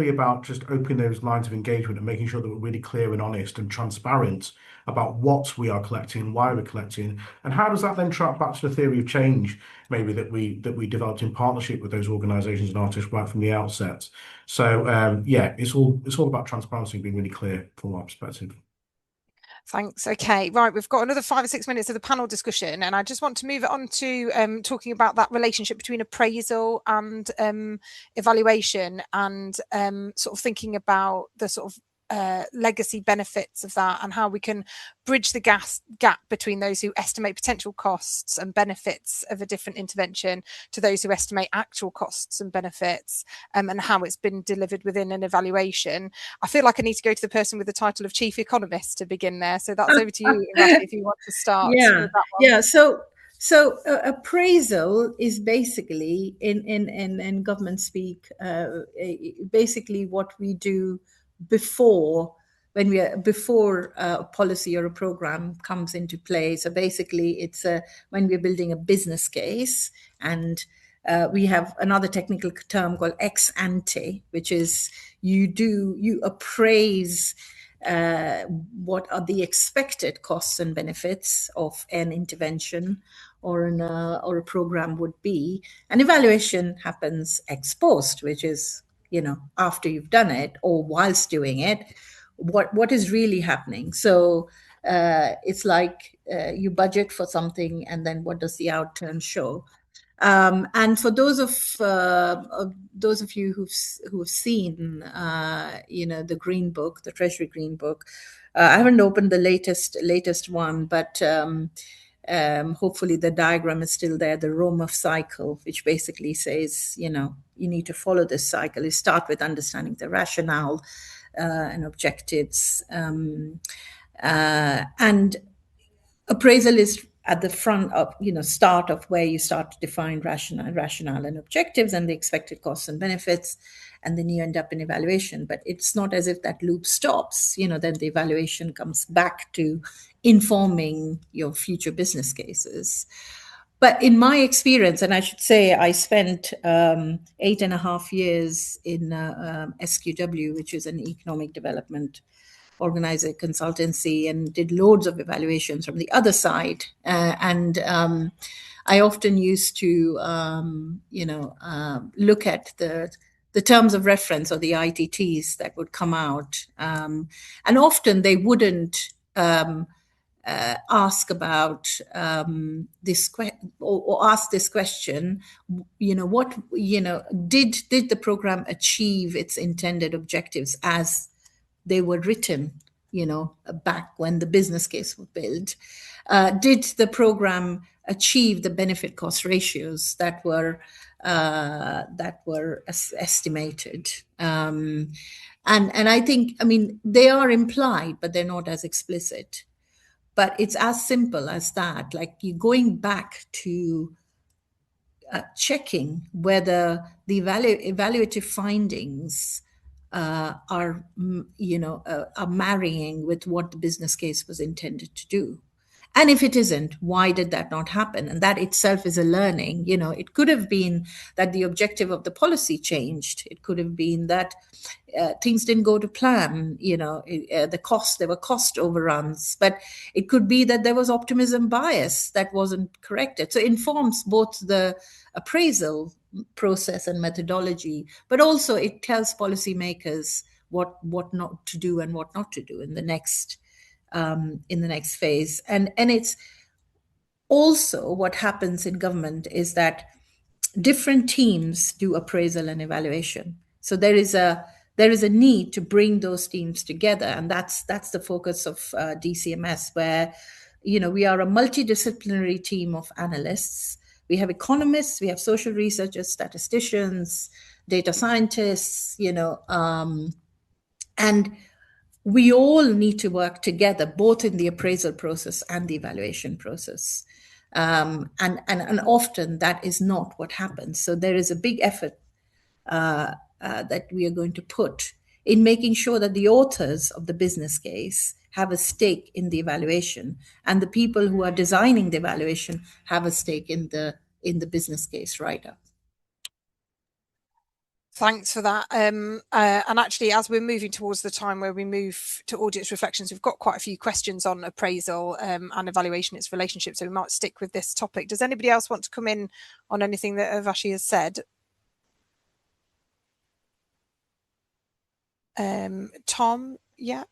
about just opening those lines of engagement and making sure that we're really clear and honest and transparent about what we are collecting, why we're collecting, and how does that then track back to the theory of change, maybe that we developed in partnership with those organisations and artists right from the outset. So it's all about transparency and being really clear from our perspective. Thanks. Okay, right, we've got another 5 or 6 minutes of the panel discussion, and I just want to move it on to talking about that relationship between appraisal and evaluation, and sort of thinking about the sort of legacy benefits of that, and how we can bridge the gap between those who estimate potential costs and benefits of a different intervention to those who estimate actual costs and benefits, and how it's been delivered within an evaluation. I feel like I need to go to the person with the title of Chief Economist to begin there, so that's over to you, Irashi, if you want to start with that one. So appraisal is basically in government speak, basically what we do before a policy or a program comes into play. So basically it's when we're building a business case, and we have another technical term called ex ante, which is you appraise what are the expected costs and benefits of an intervention or a program would be. And evaluation happens ex post, which is after you've done it or whilst doing it, what is really happening. So it's like you budget for something, and then what does the outturn show? And for those of you who've seen the Green Book, the Treasury Green Book, I haven't opened the latest one, but hopefully the diagram is still there, the Roma cycle, which basically says, you need to follow this cycle. You start with understanding the rationale and objectives. And appraisal is at the front of, start of where you start to define rationale and objectives and the expected costs and benefits, and then you end up in evaluation. But it's not as if that loop stops, then the evaluation comes back to informing your future business cases. But in my experience, and I should say I spent 8.5 years in SQW, which is an economic development organizer consultancy, and did loads of evaluations from the other side. And I often used to, look at the terms of reference or the ITTs that would come out. And often they wouldn't ask about this or ask this question, did the program achieve its intended objectives as they were written, back when the business case was built? Did the program achieve the benefit cost ratios that were estimated? And I think, they are implied, but they're not as explicit. But it's as simple as that, like you going back to checking whether the evaluative findings are marrying with what the business case was intended to do. And if it isn't, why did that not happen? And that itself is a learning. It could have been that the objective of the policy changed. It could have been that things didn't go to plan. There were cost overruns, but it could be that there was optimism bias that wasn't corrected. So it informs both the appraisal process and methodology, but also it tells policymakers what not to do and what not to do in the next phase. And it's also what happens in government is that different teams do appraisal and evaluation. So there is a need to bring those teams together, and that's the focus of DCMS, where we are a multidisciplinary team of analysts. We have economists, we have social researchers, statisticians, data scientists, and we all need to work together, both in the appraisal process and the evaluation process. And often that is not what happens. So there is a big effort that we are going to put in making sure that the authors of the business case have a stake in the evaluation, and the people who are designing the evaluation have a stake in the business case write-up. Thanks for that. And actually, as we're moving towards the time where we move to audience reflections, we've got quite a few questions on appraisal and evaluation, its relationship. So we might stick with this topic. Does anybody else want to come in on anything that Urvashi has said? Tom, yeah.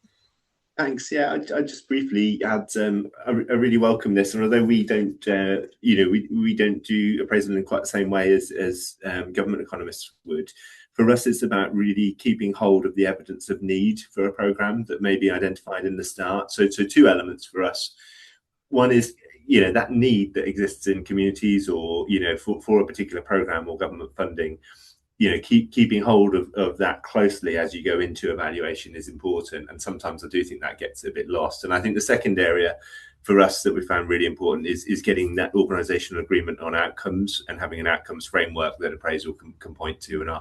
Thanks. Yeah, I just briefly add. I really welcome this, and although we don't, we don't do appraisal in quite the same way as government economists would. For us, it's about really keeping hold of the evidence of need for a programme that may be identified in the start. So two elements for us. One is that need that exists in communities, or for a particular programme or government funding. Keeping hold of that closely as you go into evaluation is important, and sometimes I do think that gets a bit lost. And I think the second area for us that we found really important is getting that organisational agreement on outcomes and having an outcomes framework that appraisal can point to. And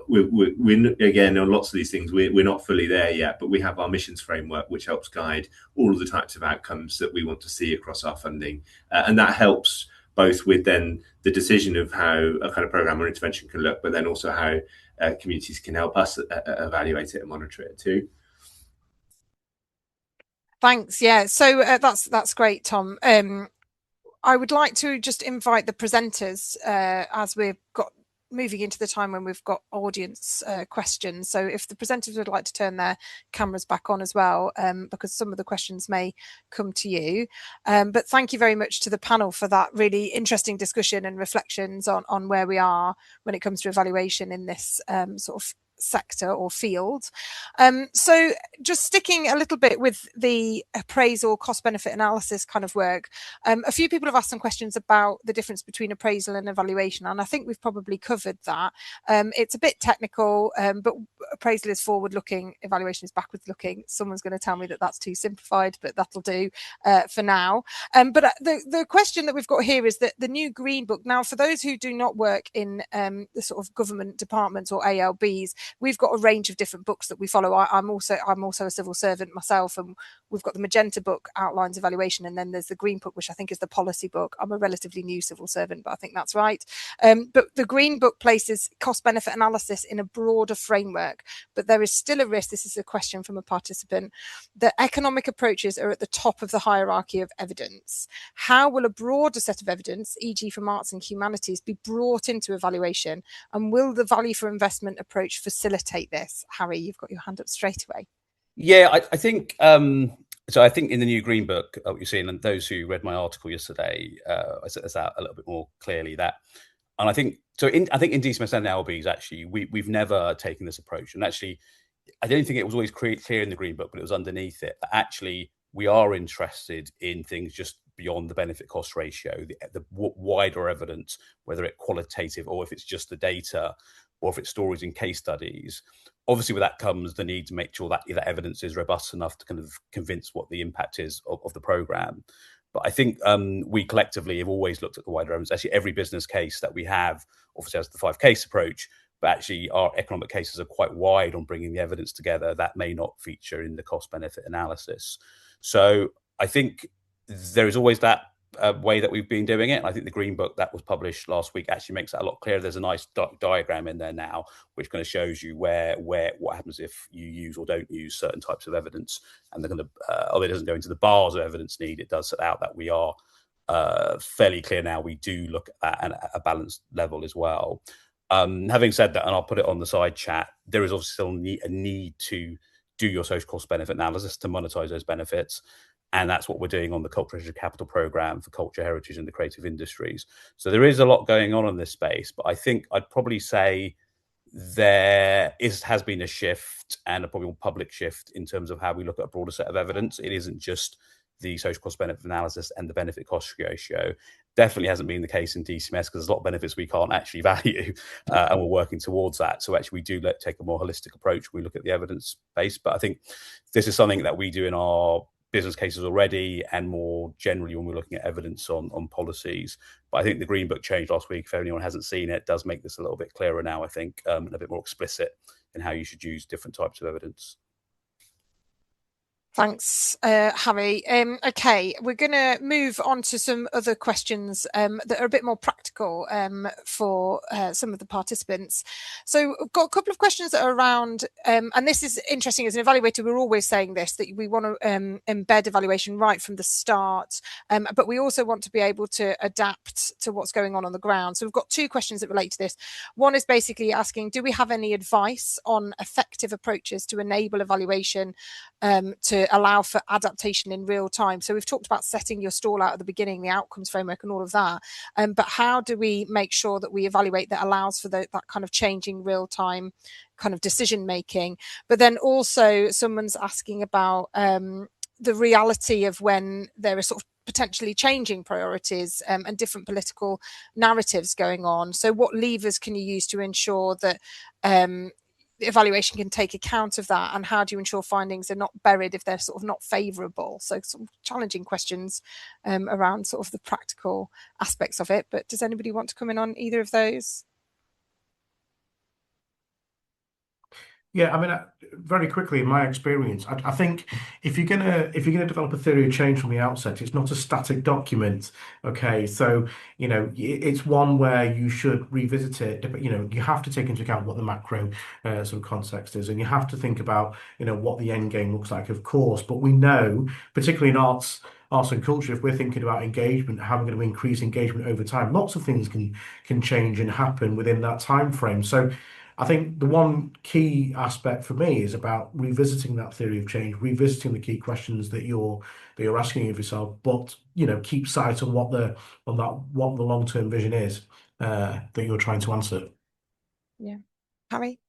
we're again, on lots of these things, we're not fully there yet, but we have our missions framework, which helps guide all of the types of outcomes that we want to see across our funding, and that helps both with then the decision of how a kind of programme or intervention can look, but then also how communities can help us evaluate it and monitor it too. Thanks. Yeah, so that's great, Tom. I would like to just invite the presenters as we've got moving into the time when we've got audience questions. So if the presenters would like to turn their cameras back on as well, because some of the questions may come to you. But thank you very much to the panel for that really interesting discussion and reflections on where we are when it comes to evaluation in this sort of sector or field. So just sticking a little bit with the appraisal cost benefit analysis kind of work, a few people have asked some questions about the difference between appraisal and evaluation, and I think we've probably covered that. It's a bit technical, but appraisal is forward looking, evaluation is backwards looking. Someone's going to tell me that that's too simplified, but that'll do for now. But the question that we've got here is that the new Green Book, now for those who do not work in the sort of government departments or ALBs, we've got a range of different books that we follow. I'm also a civil servant myself, and we've got the Magenta book, outlines evaluation, and then there's the Green Book, which I think is the policy book. I'm a relatively new civil servant, but I think that's right. But the Green Book places cost benefit analysis in a broader framework, but there is still a risk, this is a question from a participant, that economic approaches are at the top of the hierarchy of evidence. How will a broader set of evidence, e.g. from arts and humanities, be brought into evaluation, and will the value for investment approach facilitate this? Harry, you've got your hand up straight away. Yeah, I think so. I think in the new Green Book, what you're seeing, and those who read my article yesterday, I set this out a little bit more clearly. That, and I think so. I think in DCMS and ALBs, actually, we've never taken this approach, and actually, I don't think it was always clear in the Green Book, but it was underneath it. That actually, we are interested in things just beyond the benefit cost ratio, the wider evidence, whether it's qualitative or if it's just the data, or if it's stories and case studies. Obviously, with that comes the need to make sure that evidence is robust enough to kind of convince what the impact is of the programme. But I think we collectively have always looked at the wider evidence. Actually, every business case that we have obviously has the 5-case approach, but actually our economic cases are quite wide on bringing the evidence together. That may not feature in the cost-benefit analysis. So I think there is always that way that we've been doing it. And I think the Green Book that was published last week actually makes that a lot clearer. There's a nice diagram in there now, which kind of shows you what happens if you use or don't use certain types of evidence. And they're going to, although it doesn't go into the bars of evidence need, it does set out that we are fairly clear now. We do look at a balanced level as well. Having said that, and I'll put it on the side chat, there is obviously still a need to do your social cost benefit analysis to monetize those benefits. And that's what we're doing on the Cultural Heritage Capital Programme for culture, heritage and the creative industries. So there is a lot going on in this space, but I think I'd probably say has been a shift, and a probably more public shift, in terms of how we look at a broader set of evidence. It isn't just the social cost benefit analysis and the benefit cost ratio. Definitely hasn't been the case in DCMS, because there's a lot of benefits we can't actually value, and we're working towards that. So actually we do take a more holistic approach. We look at the evidence base, but I think this is something that we do in our business cases already, and more generally when we're looking at evidence on policies. But I think the Green Book changed last week, if anyone hasn't seen it, does make this a little bit clearer now, I think, and a bit more explicit in how you should use different types of evidence. Thanks, Harry. Okay, we're going to move on to some other questions that are a bit more practical for some of the participants. So I've got a couple of questions that are around, and this is interesting. As an evaluator, we're always saying this, that we want to embed evaluation right from the start, but we also want to be able to adapt to what's going on the ground. So we've got 2 questions that relate to this. One is basically asking, do we have any advice on effective approaches to enable evaluation to allow for adaptation in real time? So we've talked about setting your stall out at the beginning, the outcomes framework and all of that, but how do we make sure that we evaluate that allows for that kind of changing real time kind of decision making? But then also someone's asking about the reality of when there are sort of potentially changing priorities and different political narratives going on. So what levers can you use to ensure that the evaluation can take account of that, and how do you ensure findings are not buried if they're sort of not favourable? So some challenging questions around sort of the practical aspects of it. But does anybody want to come in on either of those? Yeah, I mean, very quickly, in my experience, I think if you're gonna develop a theory of change from the outset, it's not a static document. Okay, so it's one where you should revisit it. But you have to take into account what the macro sort of context is, and you have to think about what the end game looks like, of course. But we know, particularly in arts and culture, if we're thinking about engagement, how we're going to increase engagement over time, lots of things can change and happen within that time frame. So I think the one key aspect for me is about revisiting that theory of change, revisiting the key questions that you're asking of yourself, but keep sight on what the long-term vision is that you're trying to answer. Yeah, Harry.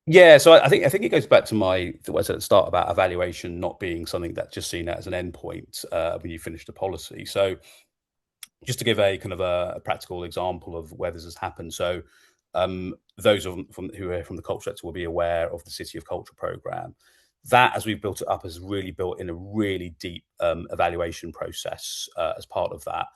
Yeah, so I think it goes back to what I said at the start about evaluation not being something that's just seen as an endpoint when you finish the policy. So just to give a kind of a practical example of where this has happened. So those who are from the culture sector will be aware of the City of Culture programme. That, as we've built it up, has really built in a really deep evaluation process as part of that.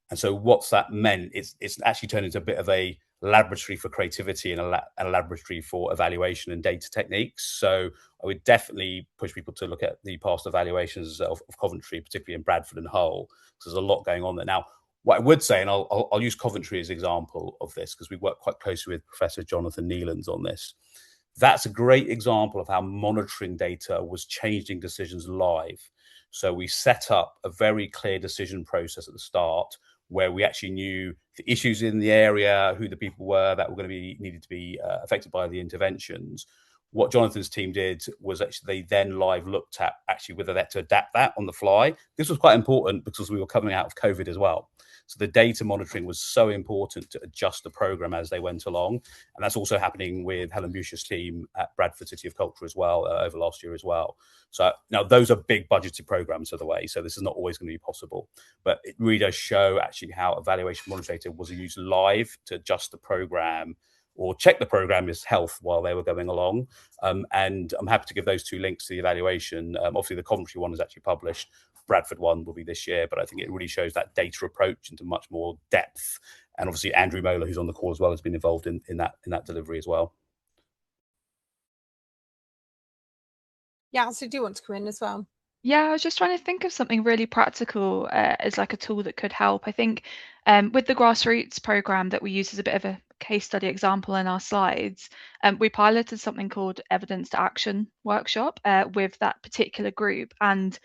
And so what's that meant? It's actually turned into a bit of a laboratory for creativity and a laboratory for evaluation and data techniques. So I would definitely push people to look at the past evaluations of Coventry, particularly in Bradford and Hull, because there's a lot going on there. Now, what I would say, and I'll use Coventry as an example of this, because we work quite closely with Professor Jonathan Neelands on this. That's a great example of how monitoring data was changing decisions live. So we set up a very clear decision process at the start, where we actually knew the issues in the area, who the people were that were going to be needed to be affected by the interventions. What Jonathan's team did was actually they then live looked at actually whether they had to adapt that on the fly. This was quite important because we were coming out of COVID as well. So the data monitoring was so important to adjust the programme as they went along. And that's also happening with Helen Bush's team at Bradford City of Culture as well, over last year as well. So now those are big budgeted programmes, by the way. So this is not always going to be possible. But it really does show actually how evaluation monitoring data was used live to adjust the programme or check the programme's health while they were going along. And I'm happy to give those 2 links to the evaluation. Obviously, the Coventry one is actually published. Bradford one will be this year, but I think it really shows that data approach into much more depth. And obviously, Andrew Moeller, who's on the call as well, has been involved in that delivery as well. Yeah, so do you want to come in as well? Yeah, I was just trying to think of something really practical as like a tool that could help. I think with the grassroots program that we use as a bit of a case study example in our slides, we piloted something called Evidence to Action workshop with that particular group. And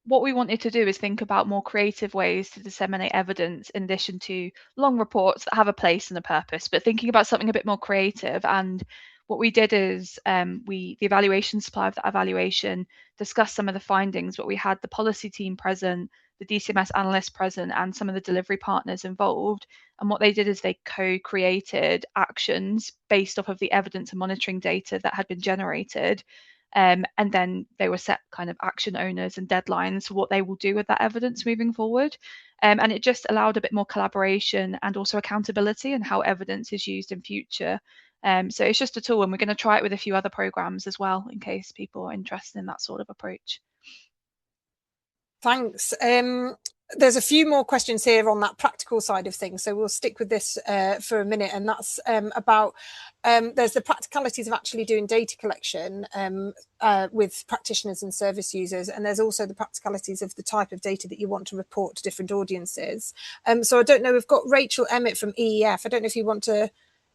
what we wanted to do is think about more creative ways to disseminate evidence in addition to long reports that have a place and a purpose, but thinking about something a bit more creative. And what we did is the evaluation supply of that evaluation discussed some of the findings, but we had the policy team present, the DCMS analysts present, and some of the delivery partners involved. And what they did is they co-created actions based off of the evidence and monitoring data that had been generated. And then they were set kind of action owners and deadlines for what they will do with that evidence moving forward. And it just allowed a bit more collaboration and also accountability in how evidence is used in future. So it's just a tool, and we're going to try it with a few other programs as well in case people are interested in that sort of approach. Thanks. There's a few more questions here on that practical side of things, so we'll stick with this for a minute, and that's about there's the practicalities of actually doing data collection with practitioners and service users, and there's also the practicalities of the type of data that you want to report to different audiences. So I don't know, we've got Rachel Emmett from EEF. I don't know if you want to,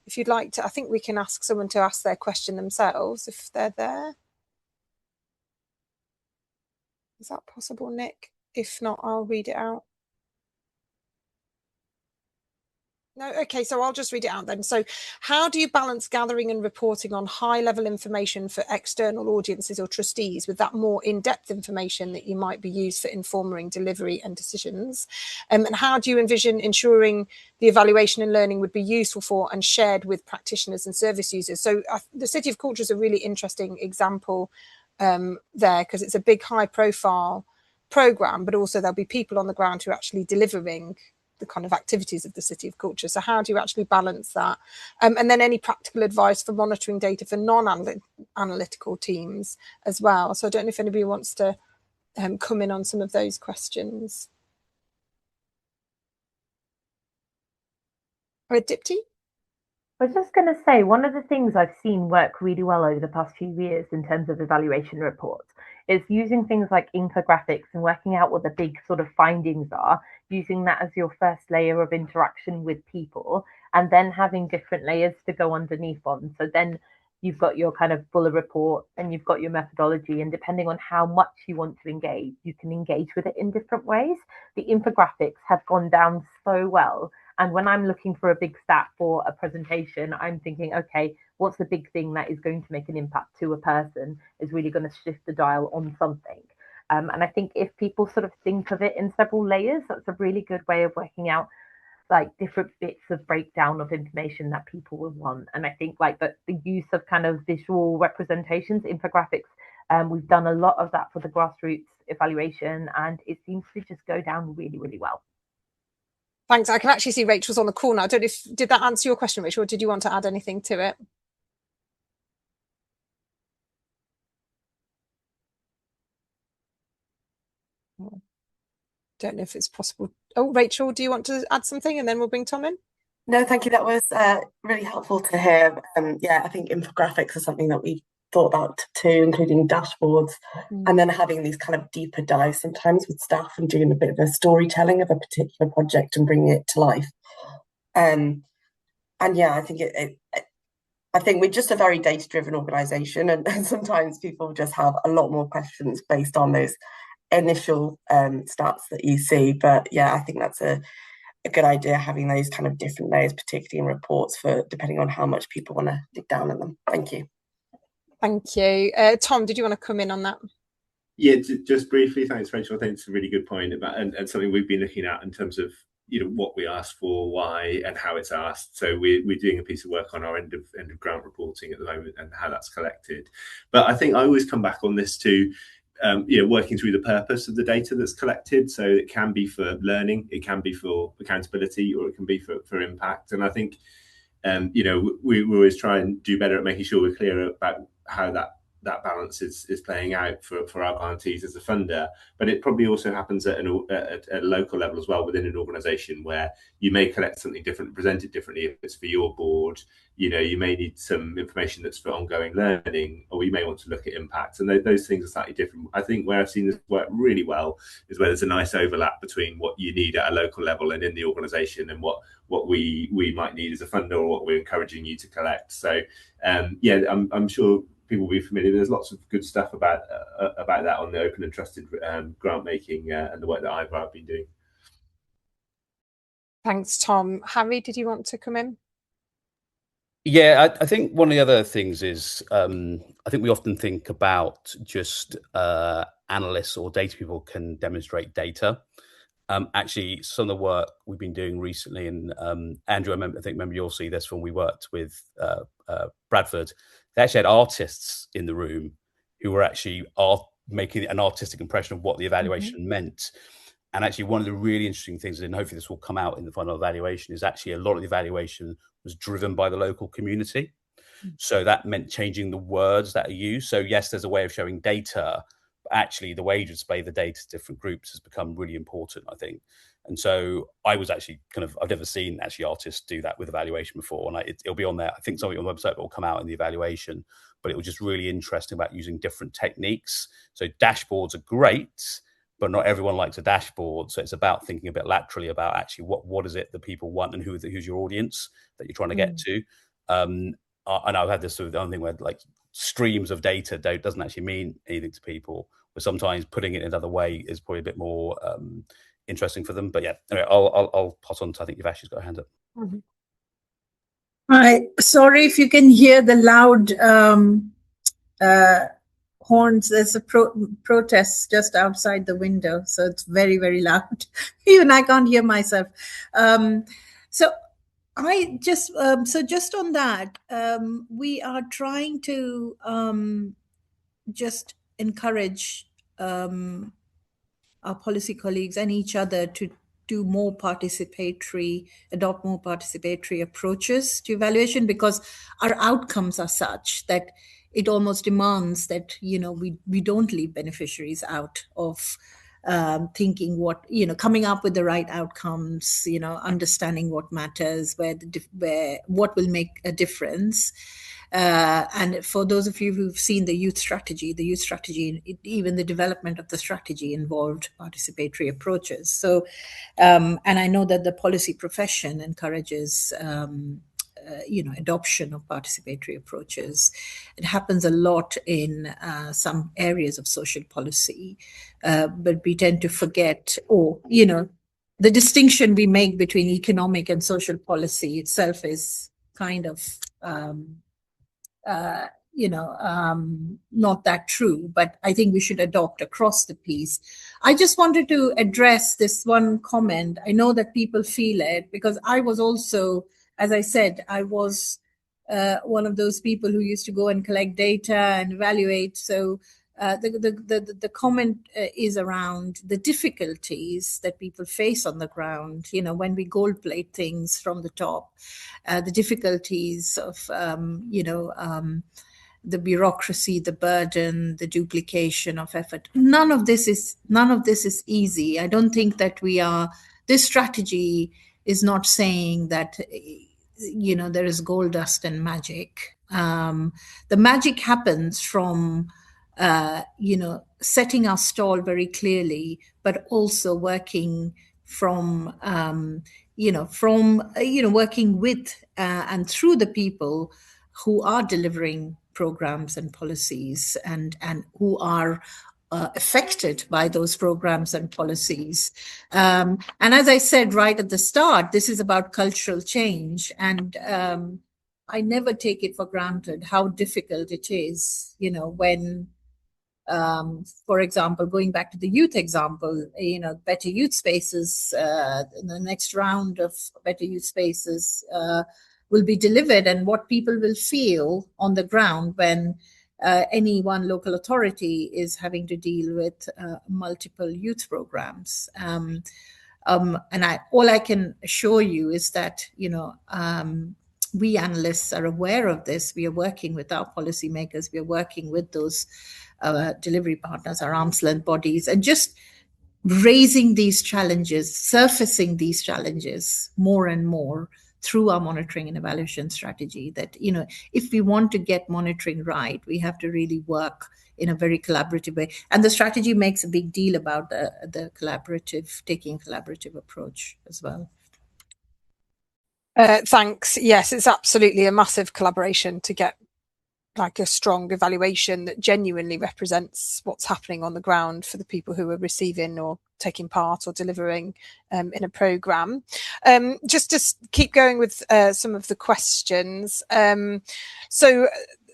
if you'd like to, I think we can ask someone to ask their question themselves if they're there. Is that possible, Nick? If not, I'll read it out. No, okay, so I'll just read it out then. So how do you balance gathering and reporting on high-level information for external audiences or trustees with that more in-depth information that you might be used for informing delivery and decisions? And how do you envision ensuring the evaluation and learning would be useful for and shared with practitioners and service users? So the City of Culture is a really interesting example there, because it's a big high-profile programme, but also there'll be people on the ground who are actually delivering the kind of activities of the City of Culture. So how do you actually balance that? And then any practical advice for monitoring data for non-analytical teams as well. So I don't know if anybody wants to come in on some of those questions. Dipti? I was just going to say, one of the things I've seen work really well over the past few years in terms of evaluation reports is using things like infographics and working out what the big sort of findings are, using that as your first layer of interaction with people, and then having different layers to go underneath on. So then you've got your kind of bullet report and you've got your methodology, and depending on how much you want to engage, you can engage with it in different ways. The infographics have gone down so well. And when I'm looking for a big stat for a presentation, I'm thinking, okay, what's the big thing that is going to make an impact to a person, is really going to shift the dial on something. And I think if people sort of think of it in several layers, that's a really good way of working out like different bits of breakdown of information that people will want. And I think like the use of kind of visual representations, infographics, we've done a lot of that for the grassroots evaluation, and it seems to just go down really, really well. Thanks. I can actually see Rachel's on the call now. I don't know if, did that answer your question, Rachel, or did you want to add anything to it? Don't know if it's possible. Oh, Rachel, do you want to add something and then we'll bring Tom in? No, thank you. That was really helpful to hear. Yeah, I think infographics are something that we thought about too, including dashboards, and then having these kind of deeper dives sometimes with staff and doing a bit of a storytelling of a particular project and bringing it to life. And yeah, I think I think we're just a very data-driven organisation, and sometimes people just have a lot more questions based on those initial stats that you see. But yeah, I think that's a good idea, having those kind of different layers, particularly in reports, for depending on how much people want to dig down in them. Thank you. Thank you. Tom, did you want to come in on that? Yeah, just briefly, thanks, Rachel. I think it's a really good point about and something we've been looking at in terms of what we asked for, why, and how it's asked. So we're doing a piece of work on our end of grant reporting at the moment and how that's collected. But I think I always come back on this to working through the purpose of the data that's collected. So it can be for learning, it can be for accountability, or it can be for impact. And I think we always try and do better at making sure we're clear about how that balance is playing out for our grantees as a funder. But it probably also happens at a local level as well, within an organisation, where you may collect something different, present it differently. If it's for your board, you may need some information that's for ongoing learning, or you may want to look at impact, and those things are slightly different. I think where I've seen this work really well is where there's a nice overlap between what you need at a local level and in the organisation, and what we might need as a funder, or what we're encouraging you to collect. So I'm sure people will be familiar. There's lots of good stuff about that on the open and trusted grant making and the work that I've been doing. Thanks, Tom. Harry, did you want to come in? Yeah, I think one of the other things is I think we often think about just analysts or data people can demonstrate data. Actually, some of the work we've been doing recently, and Andrew, I think you'll see this when we worked with Bradford. They actually had artists in the room who were actually making an artistic impression of what the evaluation meant. And actually, one of the really interesting things, and hopefully this will come out in the final evaluation, is actually a lot of the evaluation was driven by the local community. So that meant changing the words that are used. So yes, there's a way of showing data, but actually the way you display the data to different groups has become really important, I think. And so I was actually I've never seen actually artists do that with evaluation before. And it'll be on there. I think something on the website will come out in the evaluation, but it was just really interesting about using different techniques. So dashboards are great, but not everyone likes a dashboard. So it's about thinking a bit laterally about actually what is it that people want, and who's your audience that you're trying to get to. And I've had this sort of other thing where like streams of data doesn't actually mean anything to people, but sometimes putting it in another way is probably a bit more interesting for them. But yeah, anyway, I'll pass on to, I think Yvashi's got a hand up. Hi, sorry if you can hear the loud horns. There's a protest just outside the window, so it's very, very loud. Even I can't hear myself. So just on that, we are trying to just encourage our policy colleagues and each other to adopt more participatory approaches to evaluation, because our outcomes are such that it almost demands that, we don't leave beneficiaries out of thinking coming up with the right outcomes, understanding what matters, what will make a difference. And for those of you who've seen the youth strategy, even the development of the strategy involved participatory approaches. So, and I know that the policy profession encourages adoption of participatory approaches. It happens a lot in some areas of social policy, but we tend to forget, the distinction we make between economic and social policy itself is kind of, not that true, but I think we should adopt across the piece. I just wanted to address this one comment. I know that people feel it, because I was also, as I said, I was one of those people who used to go and collect data and evaluate. So the comment is around the difficulties that people face on the ground, when we gold plate things from the top, the difficulties of, the bureaucracy, the burden, the duplication of effort. None of this is easy. I don't think that this strategy is not saying that, there is gold dust and magic. The magic happens from, setting our stall very clearly, but also working from, working with and through the people who are delivering programs and policies and who are affected by those programs and policies. And as I said right at the start, this is about cultural change. And I never take it for granted how difficult it is, when, for example, going back to the youth example, Better Youth Spaces, the next round of Better Youth Spaces will be delivered, and what people will feel on the ground when any one local authority is having to deal with multiple youth programs. And all I can assure you is that, we analysts are aware of this, we are working with our policymakers, we are working with those delivery partners, our arm's length bodies, and just raising these challenges, surfacing these challenges more and more through our monitoring and evaluation strategy. That, you know, if we want to get monitoring right, we have to really work in a very collaborative way. And the strategy makes a big deal about the collaborative, taking a collaborative approach as well. Thanks. Yes, it's absolutely a massive collaboration to get like a strong evaluation that genuinely represents what's happening on the ground for the people who are receiving or taking part or delivering in a programme. Just to keep going with some of the questions. So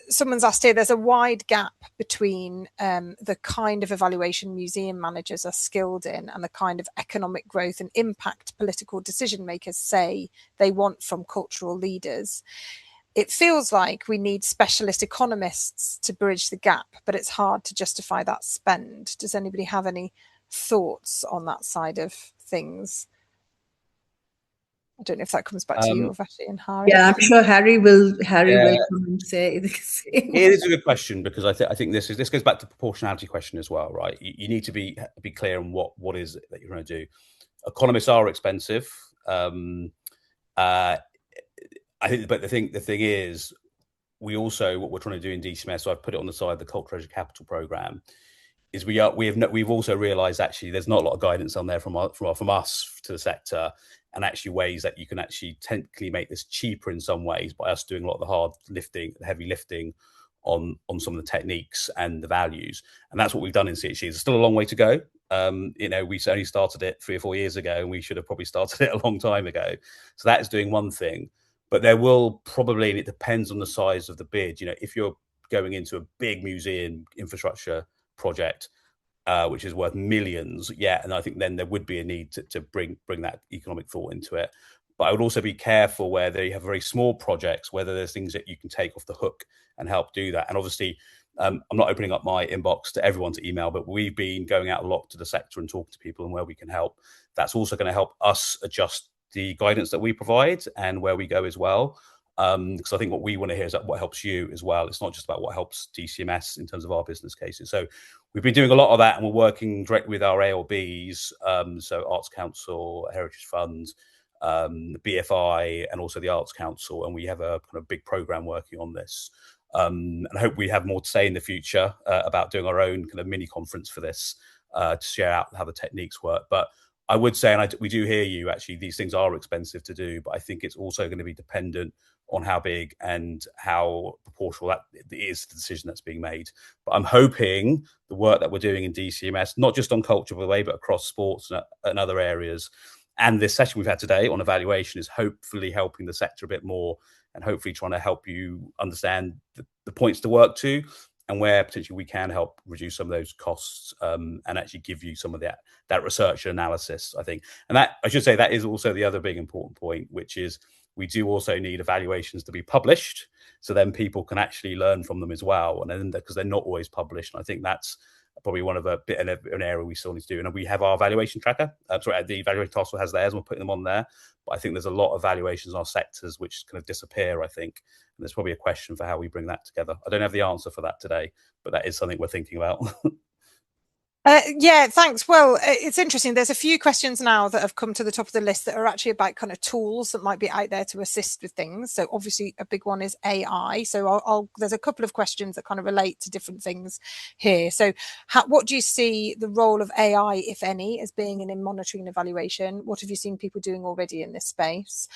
someone's asked here, there's a wide gap between the kind of evaluation museum managers are skilled in and the kind of economic growth and impact political decision makers say they want from cultural leaders. It feels like we need specialist economists to bridge the gap, but it's hard to justify that spend. Does anybody have any thoughts on that side of things? I don't know if that comes back to you or Vashti and Harry. Yeah, I'm sure Harry will come and say the same. It is a good question, because I think this goes back to the proportionality question as well, right? You need to be clear on what is it that you're going to do. Economists are expensive. I think, but the thing is, we also, what we're trying to do in DCMS, so I've put it on the side of the Cult Treasure Capital program, is we've also realised actually there's not a lot of guidance on there from us to the sector, and actually ways that you can actually technically make this cheaper in some ways by us doing a lot of the hard lifting, the heavy lifting on some of the techniques and the values, and that's what we've done in CHC. There's still a long way to go. You know, we only started it 3 or 4 years ago, and we should have probably started it a long time ago. So that is doing one thing. But there will probably, and it depends on the size of the bid, you know, if you're going into a big museum infrastructure project, which is worth millions, yeah, and I think then there would be a need to bring that economic thought into it. But I would also be careful where they have very small projects, whether there's things that you can take off the hook and help do that. And obviously, I'm not opening up my inbox to everyone to email, but we've been going out a lot to the sector and talking to people and where we can help. That's also going to help us adjust the guidance that we provide and where we go as well. Because I think what we want to hear is that what helps you as well. It's not just about what helps DCMS in terms of our business cases. So we've been doing a lot of that, and we're working directly with our ALBs, so Arts Council, Heritage Fund, BFI, and also the Arts Council. And we have a kind of big program working on this. And I hope we have more to say in the future about doing our own kind of mini conference for this to share out how the techniques work. But I would say, and we do hear you, actually, these things are expensive to do, but I think it's also going to be dependent on how big and how proportional that is the decision that's being made. But I'm hoping the work that we're doing in DCMS, not just on culture, by the way, but across sports and other areas, and this session we've had today on evaluation is hopefully helping the sector a bit more, and hopefully trying to help you understand the points to work to, and where potentially we can help reduce some of those costs, and actually give you some of that research and analysis, I think. And that, I should say, that is also the other big important point, which is we do also need evaluations to be published, so then people can actually learn from them as well. And then, because they're not always published, and I think that's probably one of an area we still need to do. And we have our evaluation tracker. The evaluation task force has theirs, and we're putting them on there. But I think there's a lot of evaluations in our sectors which kind of disappear, I think. And there's probably a question for how we bring that together. I don't have the answer for that today, but that is something we're thinking about. Yeah, thanks. Well, it's interesting. There's a few questions now that have come to the top of the list that are actually about kind of tools that might be out there to assist with things. So obviously a big one is AI. So there's a couple of questions that kind of relate to different things here. So what do you see the role of AI, if any, as being in monitoring and evaluation? What have you seen people doing already in this space?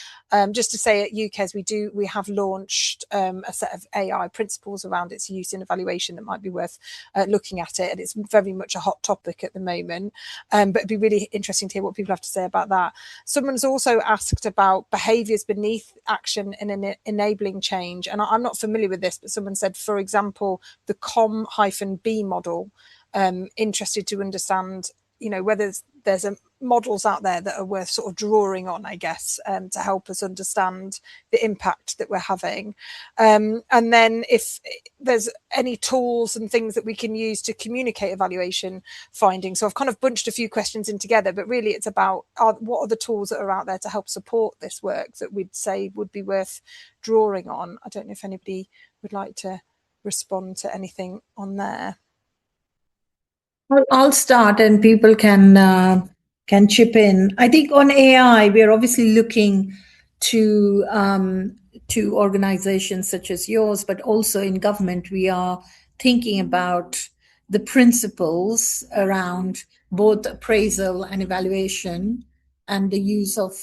Just to say, at UKES, we have launched a set of AI principles around its use in evaluation that might be worth looking at it. And it's very much a hot topic at the moment, but it'd be really interesting to hear what people have to say about that. Someone's also asked about behaviours beneath action and enabling change, and I'm not familiar with this, but someone said, for example, the COM-B model. Interested to understand, you know, whether there's a models out there that are worth sort of drawing on, I guess, to help us understand the impact that we're having. And then if there's any tools and things that we can use to communicate evaluation findings. So I've kind of bunched a few questions in together, but really it's about what are the tools that are out there to help support this work that we'd say would be worth drawing on. I don't know if anybody would like to respond to anything on there. I'll start, and people can chip in. I think on AI, we're obviously looking to organizations such as yours, but also in government, we are thinking about the principles around both appraisal and evaluation, and the use of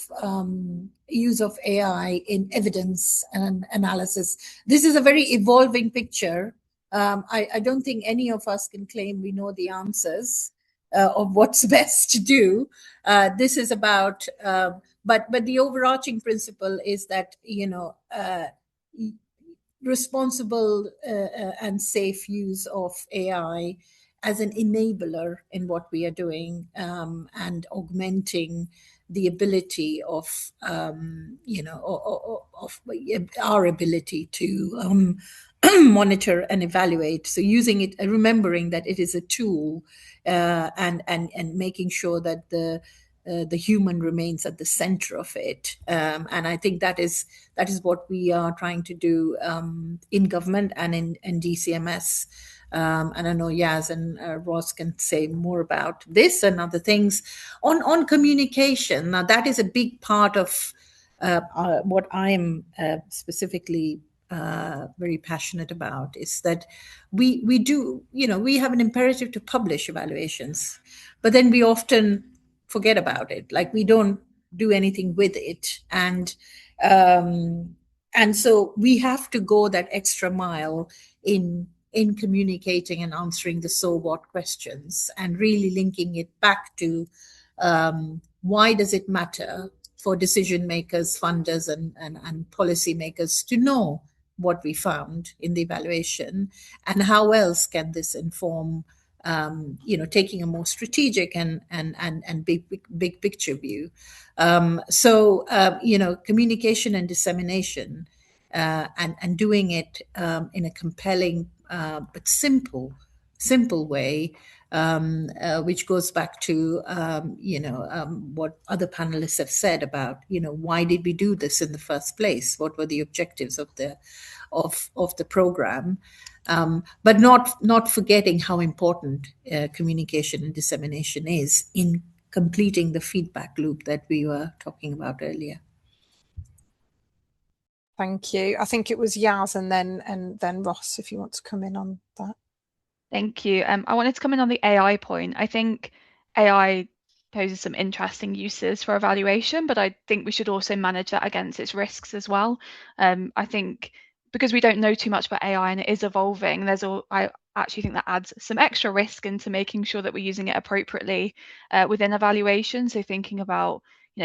AI in evidence and analysis. This is a very evolving picture. I don't think any of us can claim we know the answers of what's best to do. This is about, but the overarching principle is that, responsible and safe use of AI as an enabler in what we are doing, and augmenting the ability of our ability to monitor and evaluate. So using it, remembering that it is a tool, and making sure that the human remains at the center of it. And I think that is what we are trying to do in government and in DCMS. And I know Yaz and Ross can say more about this and other things. On communication, now that is a big part of what I am specifically very passionate about, is that we do, we have an imperative to publish evaluations, but then we often forget about it. Like, we don't do anything with it. And so we have to go that extra mile in communicating and answering the so what questions, and really linking it back to why does it matter for decision makers, funders, and policy makers to know what we found in the evaluation, and how else can this inform taking a more strategic and big picture view. So communication and dissemination, and doing it in a compelling but simple way, which goes back to what other panelists have said about why did we do this in the first place? What were the objectives of the program? But not forgetting how important communication and dissemination is in completing the feedback loop that we were talking about earlier. Thank you. I think it was Yaz and then Ross, if you want to come in on that. Thank you. I wanted to come in on the AI point. I think AI poses some interesting uses for evaluation, but I think we should also manage that against its risks as well. I think because we don't know too much about AI and it is evolving, I actually think that adds some extra risk into making sure that we're using it appropriately within evaluation. So thinking about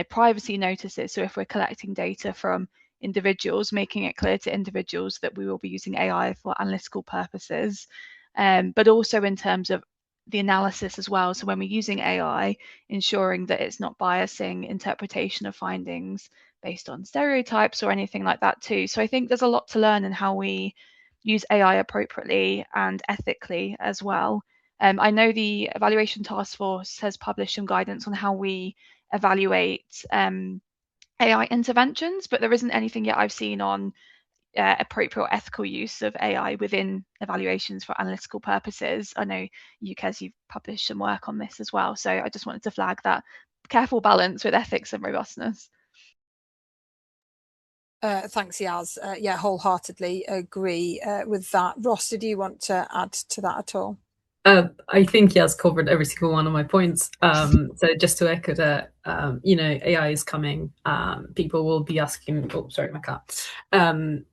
privacy notices. So if we're collecting data from individuals, making it clear to individuals that we will be using AI for analytical purposes, but also in terms of the analysis as well. So when we're using AI, ensuring that it's not biasing interpretation of findings based on stereotypes or anything like that too. So I think there's a lot to learn in how we use AI appropriately and ethically as well. I know the Evaluation Task Force has published some guidance on how we evaluate AI interventions, but there isn't anything yet I've seen on appropriate ethical use of AI within evaluations for analytical purposes. I know UKAS, you've published some work on this as well. So I just wanted to flag that careful balance with ethics and robustness. Thanks, Yaz. Yeah, wholeheartedly agree with that. Ross, did you want to add to that at all? I think Yaz covered every single one of my points. So just to echo that, AI is coming. People will be asking. Oh, sorry, my cat.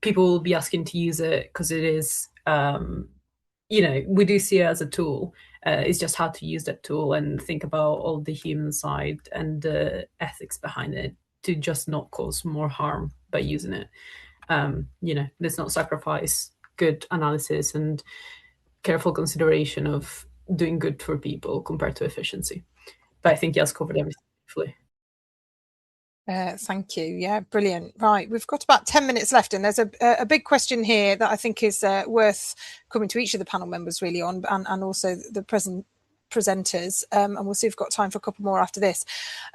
People will be asking to use it because it is. We do see it as a tool. It's just how to use that tool and think about all the human side and the ethics behind it to just not cause more harm by using it. Let's not sacrifice good analysis and careful consideration of doing good for people compared to efficiency. But I think Yaz covered everything. hopefully. Thank you. Yeah, brilliant. Right, we've got about 10 minutes left, and there's a big question here that I think is worth coming to each of the panel members really on, and also the presenters, and we'll see if we've got time for a couple more after this.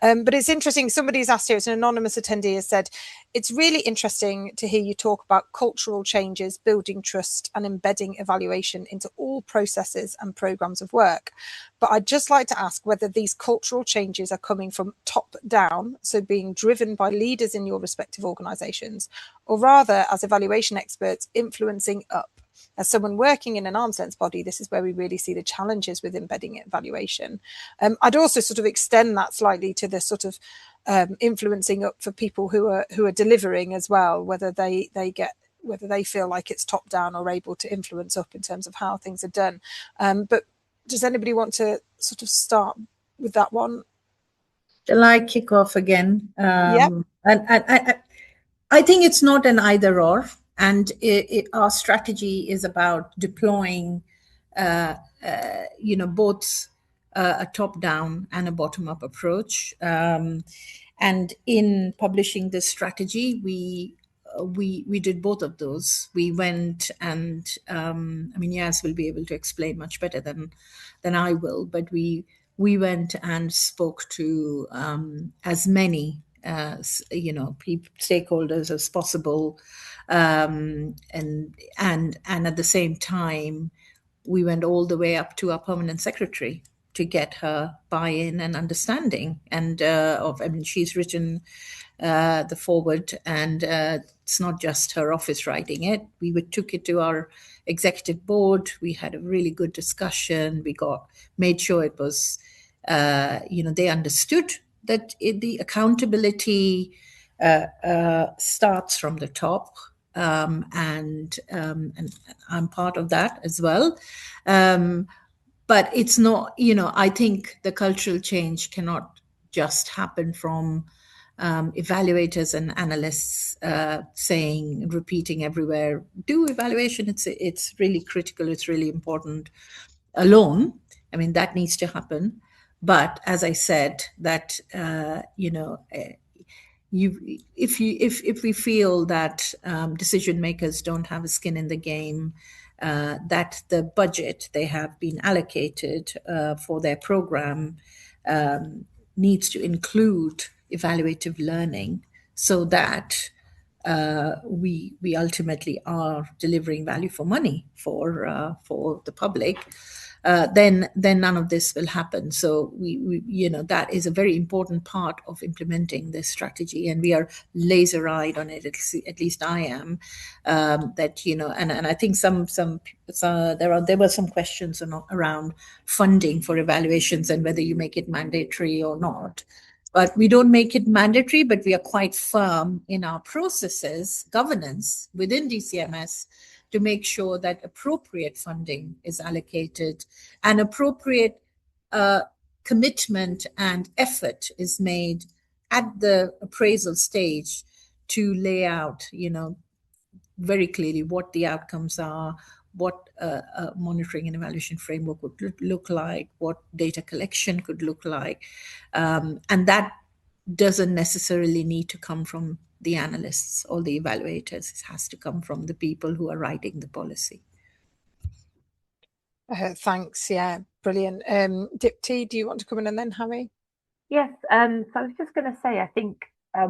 But it's interesting, somebody's asked here, it's an anonymous attendee, has said, it's really interesting to hear you talk about cultural changes, building trust and embedding evaluation into all processes and programmes of work. But I'd just like to ask whether these cultural changes are coming from top down, so being driven by leaders in your respective organisations, or rather as evaluation experts influencing up. As someone working in an arm's length body, this is where we really see the challenges with embedding evaluation. I'd also sort of extend that slightly to the sort of influencing up for people who are delivering as well, whether they feel like it's top down or able to influence up in terms of how things are done. But does anybody want to sort of start with that one? Shall I kick off again? Yeah. And I think it's not an either or. And our strategy is about deploying, both a top-down and a bottom-up approach. And in publishing this strategy, we did both of those. We went and, Yas will be able to explain much better than I will, but we went and spoke to as many stakeholders as possible, and at the same time we went all the way up to our permanent secretary to get her buy-in and understanding. And she's written the forward, and it's not just her office writing it. We took it to our executive board. We had a really good discussion. We made sure it was they understood that the accountability starts from the top, and I'm part of that as well. But it's not, I think the cultural change cannot just happen from evaluators and analysts repeating everywhere, do evaluation. It's really critical. It's really important alone. I mean, that needs to happen. But as I said, that if we feel that decision makers don't have a skin in the game, that the budget they have been allocated for their program needs to include evaluative learning, so that we ultimately are delivering value for money for the public, then none of this will happen. So we that is a very important part of implementing this strategy, and we are laser-eyed on it. At least I am. That and I think there were some questions around funding for evaluations and whether you make it mandatory or not. But we don't make it mandatory, but we are quite firm in our processes, governance within DCMS, to make sure that appropriate funding is allocated and appropriate commitment and effort is made at the appraisal stage to lay out, very clearly what the outcomes are, what a monitoring and evaluation framework would look like, what data collection could look like. And that doesn't necessarily need to come from the analysts or the evaluators. It has to come from the people who are writing the policy. Thanks. Yeah, brilliant. Dipti, do you want to come in and then Harry? Yes. So I was just going to say, I think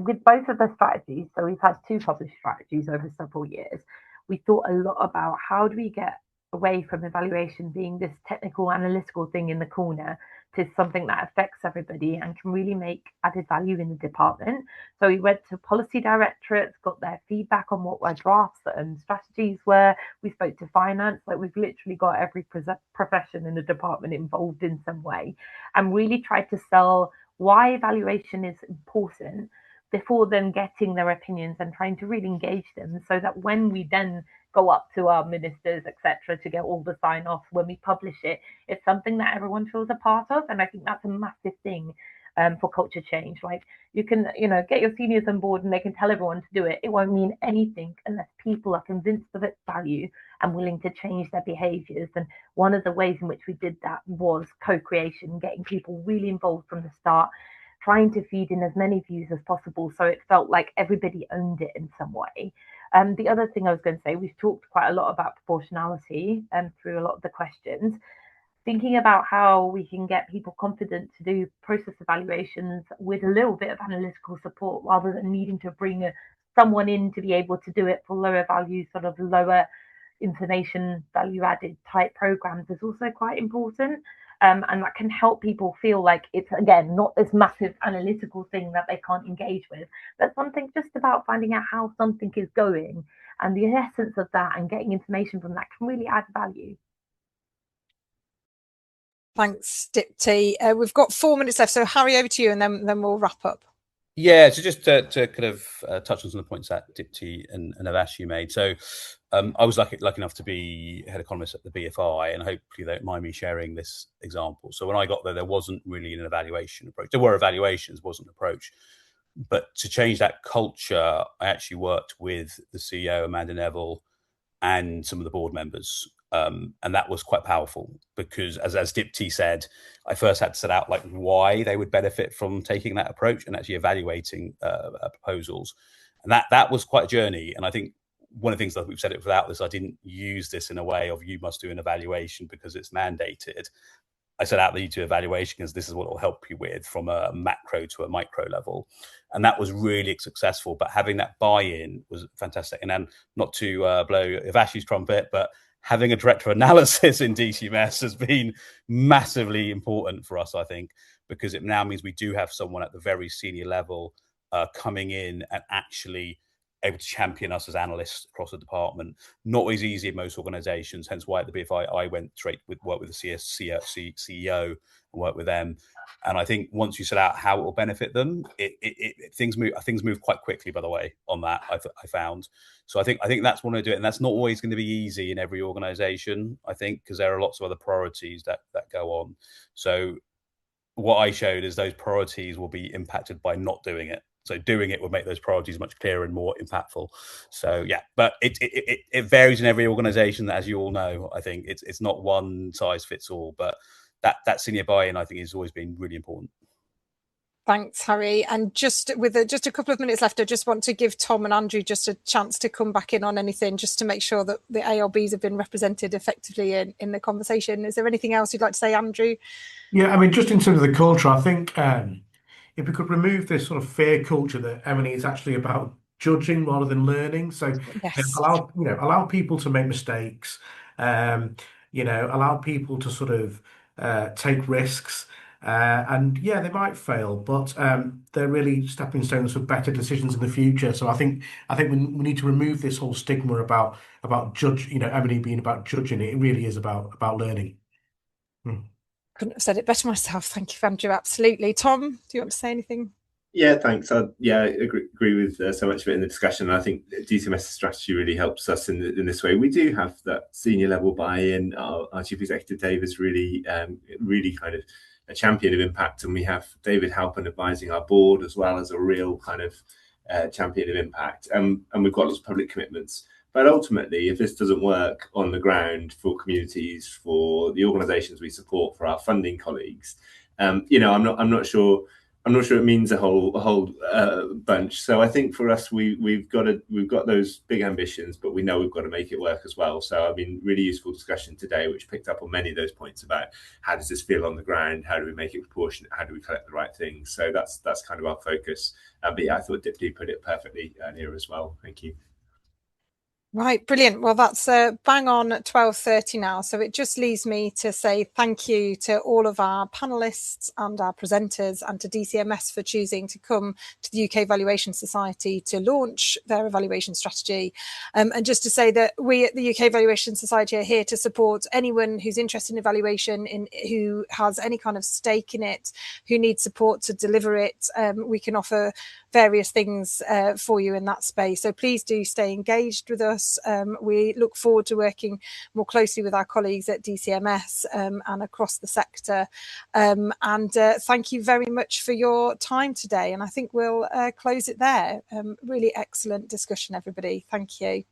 with both of the strategies, so we've had 2 published strategies over several years, we thought a lot about how do we get away from evaluation being this technical analytical thing in the corner to something that affects everybody and can really make added value in the department. So we went to policy directorates, got their feedback on what our drafts and strategies were. We spoke to finance, like we've literally got every profession in the department involved in some way, and really tried to sell why evaluation is important before then getting their opinions and trying to really engage them, so that when we then go up to our ministers, etc., to get all the sign-off when we publish it, it's something that everyone feels a part of. And I think that's a massive thing for culture change. Like, you can, get your seniors on board and they can tell everyone to do it. It won't mean anything unless people are convinced of its value and willing to change their behaviours. And one of the ways in which we did that was co-creation, getting people really involved from the start, trying to feed in as many views as possible, so it felt like everybody owned it in some way. The other thing I was going to say, we've talked quite a lot about proportionality through a lot of the questions. Thinking about how we can get people confident to do process evaluations with a little bit of analytical support, rather than needing to bring someone in to be able to do it for lower value, sort of lower information value added type programs, is also quite important. And that can help people feel like it's, again, not this massive analytical thing that they can't engage with, but something just about finding out how something is going, and the essence of that and getting information from that can really add value. Thanks, Dipti. We've got 4 minutes left, so Harry, over to you, and then we'll wrap up. Yeah, so just to kind of touch on some of the points that Dipti and Avashi made. So I was lucky enough to be head economist at the BFI, and hopefully they don't mind me sharing this example. So when I got there wasn't really an evaluation approach. There were evaluations, wasn't an approach. But to change that culture, I actually worked with the CEO, Amanda Neville, and some of the board members. And that was quite powerful, because as Dipti said, I first had to set out like why they would benefit from taking that approach and actually evaluating proposals. And that was quite a journey. And I think one of the things that we've said it without this, I didn't use this in a way of you must do an evaluation because it's mandated. I set out that you do evaluation because this is what it'll help you with from a macro to a micro level. And that was really successful. But having that buy-in was fantastic. And then not to blow Avashi's trumpet, but having a director of analysis in DCMS has been massively important for us, I think, because it now means we do have someone at the very senior level coming in and actually able to champion us as analysts across the department. Not always easy in most organizations, hence why at the BFI I went straight with work with the CEO and work with them. And I think once you set out how it will benefit them, things move quite quickly, by the way, on that, I found. So I think that's one way to do it. And that's not always going to be easy in every organization, I think, because there are lots of other priorities that go on. So what I showed is those priorities will be impacted by not doing it. So doing it would make those priorities much clearer and more impactful. So yeah, but it varies in every organization, as you all know. I think it's not one size fits all, but that senior buy-in, I think, has always been really important. Thanks, Harry. And just with just a couple of minutes left, I just want to give Tom and Andrew just a chance to come back in on anything, just to make sure that the ALBs have been represented effectively in the conversation. Is there anything else you'd like to say, Andrew? Yeah, I mean, just in terms of the culture, I think if we could remove this sort of fear culture that M&E is actually about judging rather than learning. So yes, allow people to make mistakes, allow people to sort of take risks. And yeah, they might fail, but they're really stepping stones for better decisions in the future. So I think we need to remove this whole stigma about M&E being about judging. It really is about learning. Couldn't have said it better myself. Thank you, Andrew. Absolutely. Tom, do you want to say anything? Yeah, thanks. I agree with so much of it in the discussion. I think DCMS strategy really helps us in this way. We do have that senior level buy-in. Our chief executive Dave is really kind of a champion of impact, and we have David Halpin advising our board as well as a real kind of champion of impact. And we've got lots of public commitments. But ultimately, if this doesn't work on the ground for communities, for the organisations we support, for our funding colleagues, I'm not sure it means a whole bunch. So I think for us, we've got those big ambitions, but we know we've got to make it work as well. So I mean, really useful discussion today, which picked up on many of those points about how does this feel on the ground, how do we make it proportionate, how do we collect the right things. So that's kind of our focus. But yeah, I thought Dipti put it perfectly earlier as well. Thank you. Right, brilliant. Well, that's bang on at 12:30 now. So it just leaves me to say thank you to all of our panellists and our presenters, and to DCMS for choosing to come to the UK Valuation Society to launch their evaluation strategy. And just to say that we at the UK Valuation Society are here to support anyone who's interested in evaluation, who has any kind of stake in it, who needs support to deliver it. We can offer various things for you in that space. So please do stay engaged with us. We look forward to working more closely with our colleagues at DCMS and across the sector. And thank you very much for your time today. And I think we'll close it there. Really excellent discussion, everybody. Thank you.